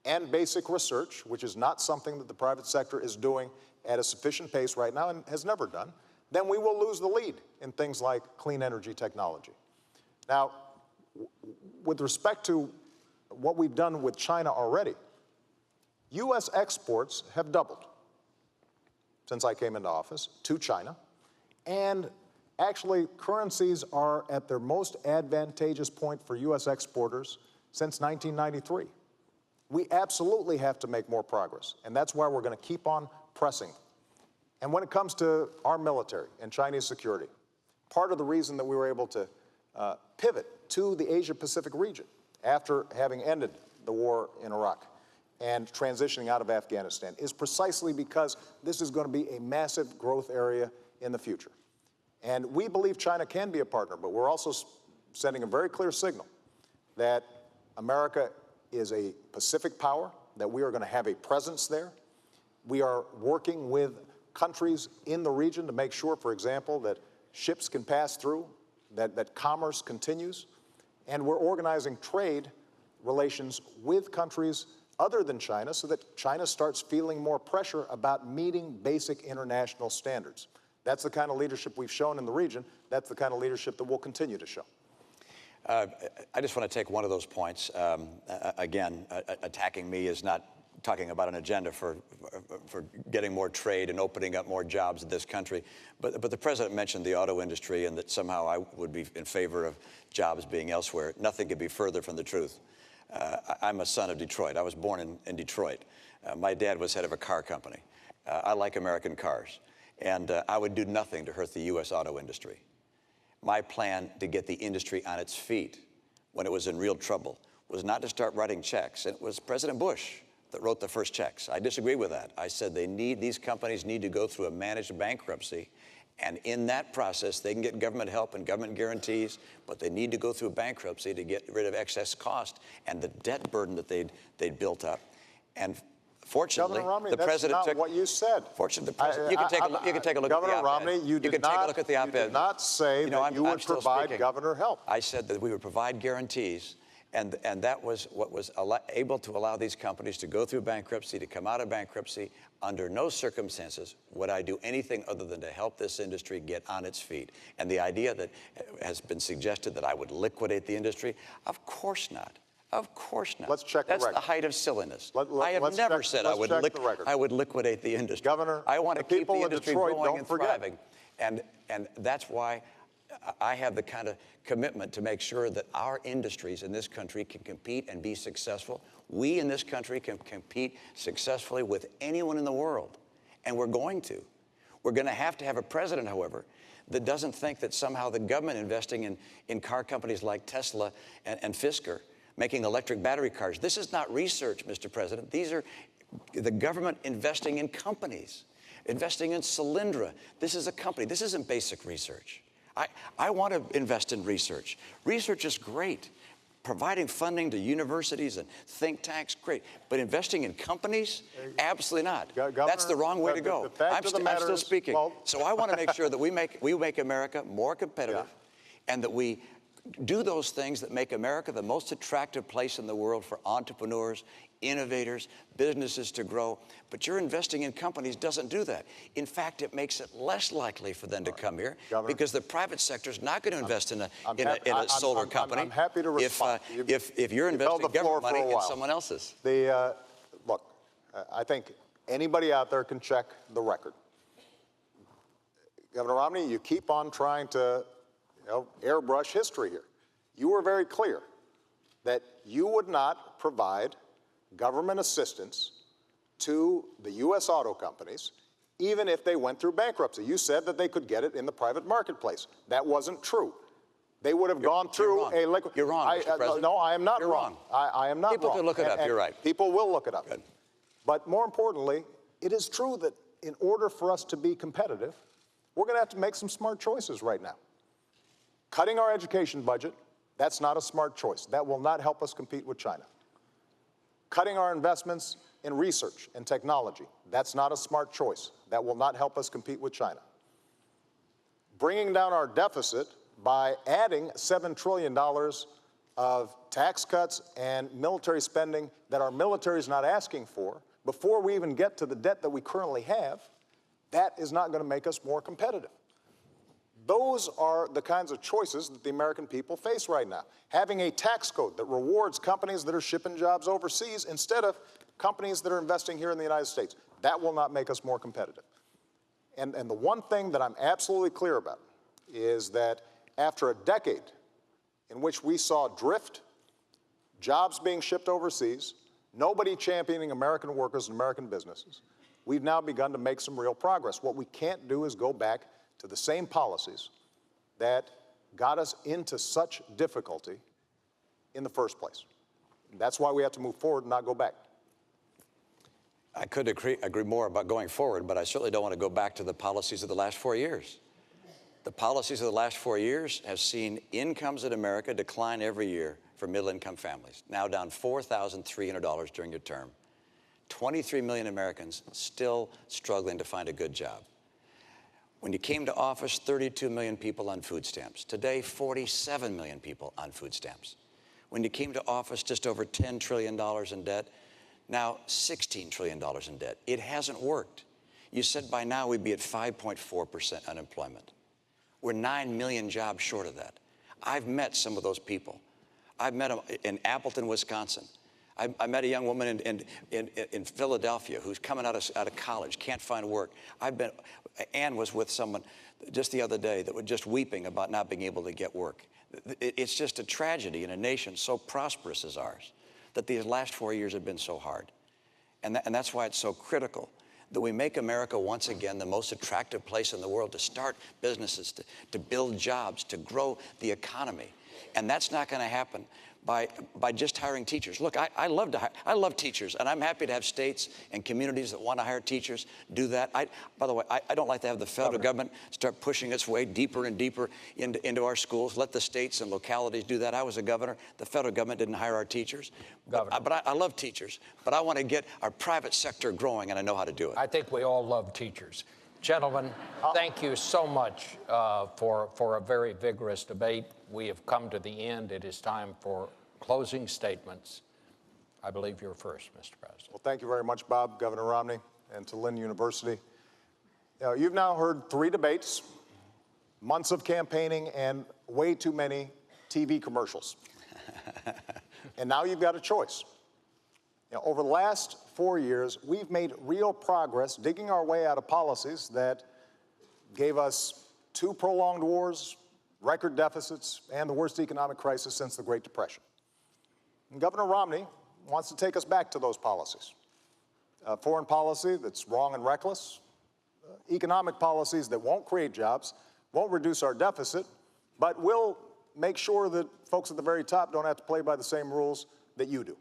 and basic research, which is not something that the private sector is doing at a sufficient pace right now and has never done, then we will lose the lead in things like clean energy technology. Now, with respect to what we've done with China already, U.S. exports have doubled since I came into office to China, and actually currencies are at their most advantageous point for U.S. exporters since 1993. We absolutely have to make more progress, and that's why we're going to keep on pressing. And when it comes to our military and Chinese security, part of the reason that we were able to pivot to the Asia-Pacific region after having ended the war in Iraq and transitioning out of Afghanistan is precisely because this is going to be a massive growth area in the future. And we believe China can be a partner, but we're also sending a very clear signal that America is a Pacific power, that we are going to have a presence there. We are working with countries in the region to make sure, for example, that ships can pass through, that commerce continues, and we're organizing trade relations with countries other than China so that China starts feeling more pressure about meeting basic international standards. That's the kind of leadership we've shown in the region. That's the kind of leadership that we'll continue to show. I just want to take one of those points. Again, attacking me is not talking about an agenda for getting more trade and opening up more jobs in this country. But the president mentioned the auto industry and that somehow I would be in favor of jobs being elsewhere. Nothing could be further from the truth. I'm a son of Detroit. I was born in Detroit. My dad was head of a car company. I like American cars. And I would do nothing to hurt the U.S. auto industry. My plan to get the industry on its feet when it was in real trouble was not to start writing checks. It was President Bush that wrote the first checks. I disagree with that. I said these companies need to go through a managed bankruptcy, and in that process, they can get government help and government guarantees, but they need to go through a bankruptcy to get rid of excess cost and the debt burden that they'd built up. And fortunately, Governor Romney, the president that's not what you said. Fortunately, the president, you can take a look at the op-ed. Governor Romney, you did not say that you would provide governor help. I said that we would provide guarantees, and that was what was able to allow these companies to go through bankruptcy, to come out of bankruptcy. Under no circumstances would I do anything other than to help this industry get on its feet. And the idea that has been suggested that I would liquidate the industry, of course not. Of course not. Let's check the record. That's the height of silliness. I have never said I would liquidate the industry. Governor, I want to keep the industry Detroit, growing and thriving. And that's why I have the kind of commitment to make sure that our industries in this country can compete and be successful. We in this country can compete successfully with anyone in the world, and we're going to. We're going to have a president, however, that doesn't think that somehow the government investing in car companies like Tesla and Fisker, making electric battery cars. This is not research, Mr. President. These are the government investing in companies, investing in Solyndra. This is a company. This isn't basic research. I want to invest in research. Research is great. Providing funding to universities and think tanks, great. But investing in companies, absolutely not. Governor, that's the wrong way to go. I'm still speaking. Well, so I want to make sure that we make America more competitive, and that we do those things that make America the most attractive place in the world for entrepreneurs, innovators, businesses to grow. But your investing in companies doesn't do that. In fact, it makes it less likely for them to come here, Governor, because the private sector is not going to invest in a solar company. I'm happy to respond. If you're investing government money in someone else's. Look, I think anybody out there can check the record. Governor Romney, you keep on trying to airbrush history here. You were very clear that you would not provide government assistance to the U.S. auto companies even if they went through bankruptcy. You said that they could get it in the private marketplace. That wasn't true. They would have gone through a liquid. You're wrong, Mr. President. No, I am not You're wrong. I am not wrong. People can look it up. You're right. People will look it up. Good. But more importantly, it is true that in order for us to be competitive, we're going to have to make some smart choices right now. Cutting our education budget, that's not a smart choice. That will not help us compete with China. Cutting our investments in research and technology, that's not a smart choice. That will not help us compete with China. Bringing down our deficit by adding $7 trillion of tax cuts and military spending that our military is not asking for, before we even get to the debt that we currently have, that is not going to make us more competitive. Those are the kinds of choices that the American people face right now. Having a tax code that rewards companies that are shipping jobs overseas instead of companies that are investing here in the United States, that will not make us more competitive. And the one thing that I'm absolutely clear about is that after a decade in which we saw drift, jobs being shipped overseas, nobody championing American workers and American businesses, we've now begun to make some real progress. What we can't do is go back to the same policies that got us into such difficulty in the first place. And that's why we have to move forward and not go back. I could agree more about going forward, but I certainly don't want to go back to the policies of the last 4 years. The policies of the last 4 years have seen incomes in America decline every year for middle-income families, now down $4,300 during your term. 23 million Americans still struggling to find a good job. When you came to office, 32 million people on food stamps. Today, 47 million people on food stamps. When you came to office, just over $10 trillion in debt. Now, $16 trillion in debt. It hasn't worked. You said by now we'd be at 5.4% unemployment. We're 9 million jobs short of that. I've met some of those people. I've met them in Appleton, Wisconsin. I met a young woman in Philadelphia who's coming out of college, can't find work. Ann was with someone just the other day that was just weeping about not being able to get work. It's just a tragedy in a nation so prosperous as ours that these last 4 years have been so hard. And that's why it's so critical that we make America once again the most attractive place in the world to start businesses, to build jobs, to grow the economy. And that's not going to happen by just hiring teachers. Look, I love teachers, and I'm happy to have states and communities that want to hire teachers do that. By the way, I don't like to have the federal government start pushing its way deeper and deeper into our schools. Let the states and localities do that. I was a governor. The federal government didn't hire our teachers. But I love teachers, but I want to get our private sector growing, and I know how to do it. I think we all love teachers. Gentlemen, thank you so much for a very vigorous debate. We have come to the end. It is time for closing statements. I believe you're first, Mr. President. Well, thank you very much, Bob, Governor Romney, and to Lynn University. You've now heard 3 debates, months of campaigning, and way too many TV commercials. And now you've got a choice. Over the last 4 years, we've made real progress digging our way out of policies that gave us 2 prolonged wars, record deficits, and the worst economic crisis since the Great Depression. And Governor Romney wants to take us back to those policies. Foreign policy that's wrong and reckless, economic policies that won't create jobs, won't reduce our deficit, but will make sure that folks at the very top don't have to play by the same rules that you do.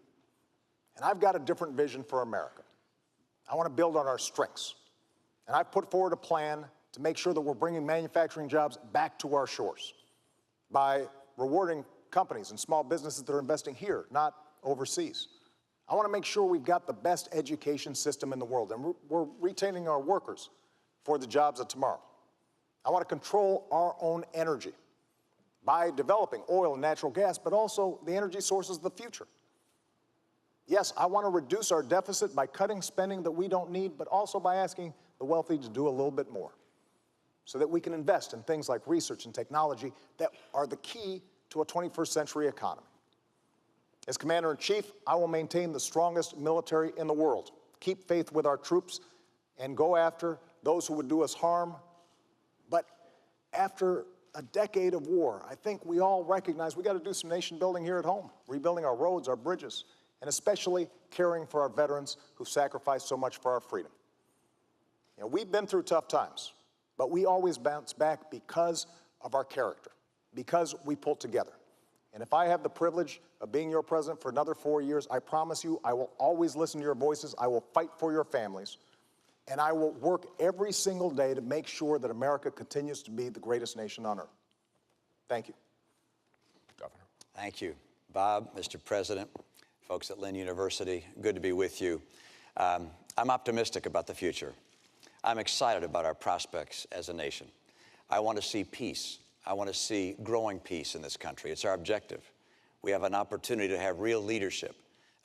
And I've got a different vision for America. I want to build on our strengths. And I've put forward a plan to make sure that we're bringing manufacturing jobs back to our shores by rewarding companies and small businesses that are investing here, not overseas. I want to make sure we've got the best education system in the world, and we're retaining our workers for the jobs of tomorrow. I want to control our own energy by developing oil and natural gas, but also the energy sources of the future. Yes, I want to reduce our deficit by cutting spending that we don't need, but also by asking the wealthy to do a little bit more so that we can invest in things like research and technology that are the key to a 21st century economy. As Commander-in-Chief, I will maintain the strongest military in the world, keep faith with our troops, and go after those who would do us harm. But after a decade of war, I think we all recognize we got to do some nation building here at home, rebuilding our roads, our bridges, and especially caring for our veterans who sacrificed so much for our freedom. And we've been through tough times, but we always bounce back because of our character, because we pull together. And if I have the privilege of being your president for another 4 years, I promise you I will always listen to your voices, I will fight for your families, and I will work every single day to make sure that America continues to be the greatest nation on earth. Thank you. Governor. Thank you. Bob, Mr. President, folks at Lynn University, good to be with you. I'm optimistic about the future. I'm excited about our prospects as a nation. I want to see peace. I want to see growing peace in this country. It's our objective. We have an opportunity to have real leadership.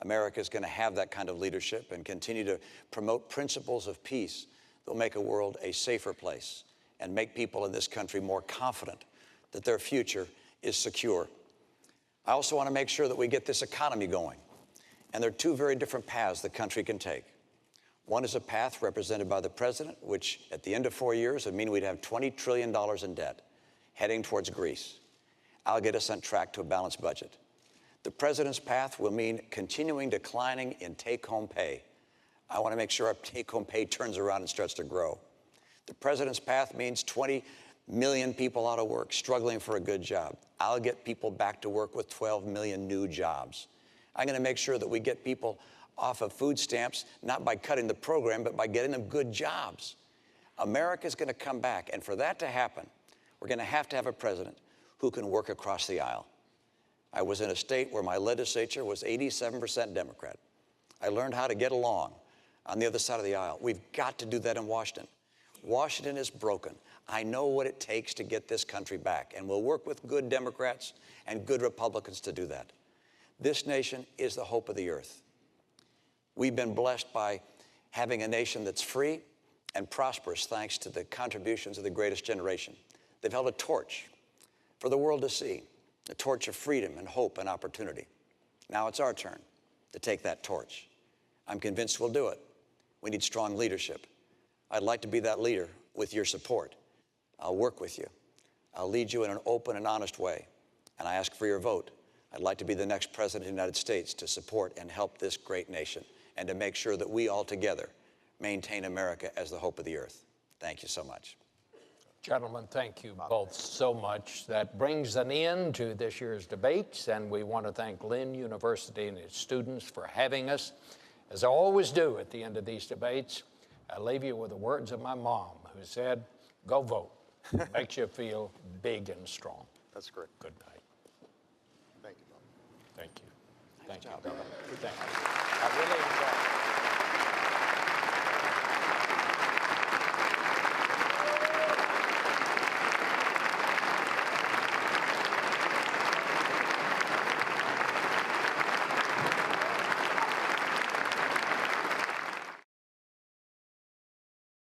America is going to have that kind of leadership and continue to promote principles of peace that will make a world a safer place and make people in this country more confident that their future is secure. I also want to make sure that we get this economy going. And there are two very different paths the country can take. One is a path represented by the president, which at the end of 4 years would mean we'd have $20 trillion in debt, heading towards Greece. I'll get us on track to a balanced budget. The president's path will mean continuing declining in take-home pay. I want to make sure our take-home pay turns around and starts to grow. The president's path means 20 million people out of work, struggling for a good job. I'll get people back to work with 12 million new jobs. I'm going to make sure that we get people off of food stamps, not by cutting the program, but by getting them good jobs. America's going to come back, and for that to happen, we're going to have a president who can work across the aisle. I was in a state where my legislature was 87% Democrat. I learned how to get along on the other side of the aisle. We've got to do that in Washington. Washington is broken. I know what it takes to get this country back, and we'll work with good Democrats and good Republicans to do that. This nation is the hope of the earth. We've been blessed by having a nation that's free and prosperous thanks to the contributions of the greatest generation. They've held a torch for the world to see, a torch of freedom and hope and opportunity. Now it's our turn to take that torch. I'm convinced we'll do it. We need strong leadership. I'd like to be that leader with your support. I'll work with you. I'll lead you in an open and honest way, and I ask for your vote. I'd like to be the next president of the United States to support and help this great nation and to make sure that we all together maintain America as the hope of the earth. Thank you so much. Gentlemen, thank you both so much. That brings an end to this year's debates, and we want to thank Lynn University and its students for having us. As I always do at the end of these debates, I leave you with the words of my mom, who said, "Go vote. Makes you feel big and strong." That's great. Good night. Thank you, Bob. Thank you. Nice Thank you, job. Governor. Thank you. I really enjoyed it.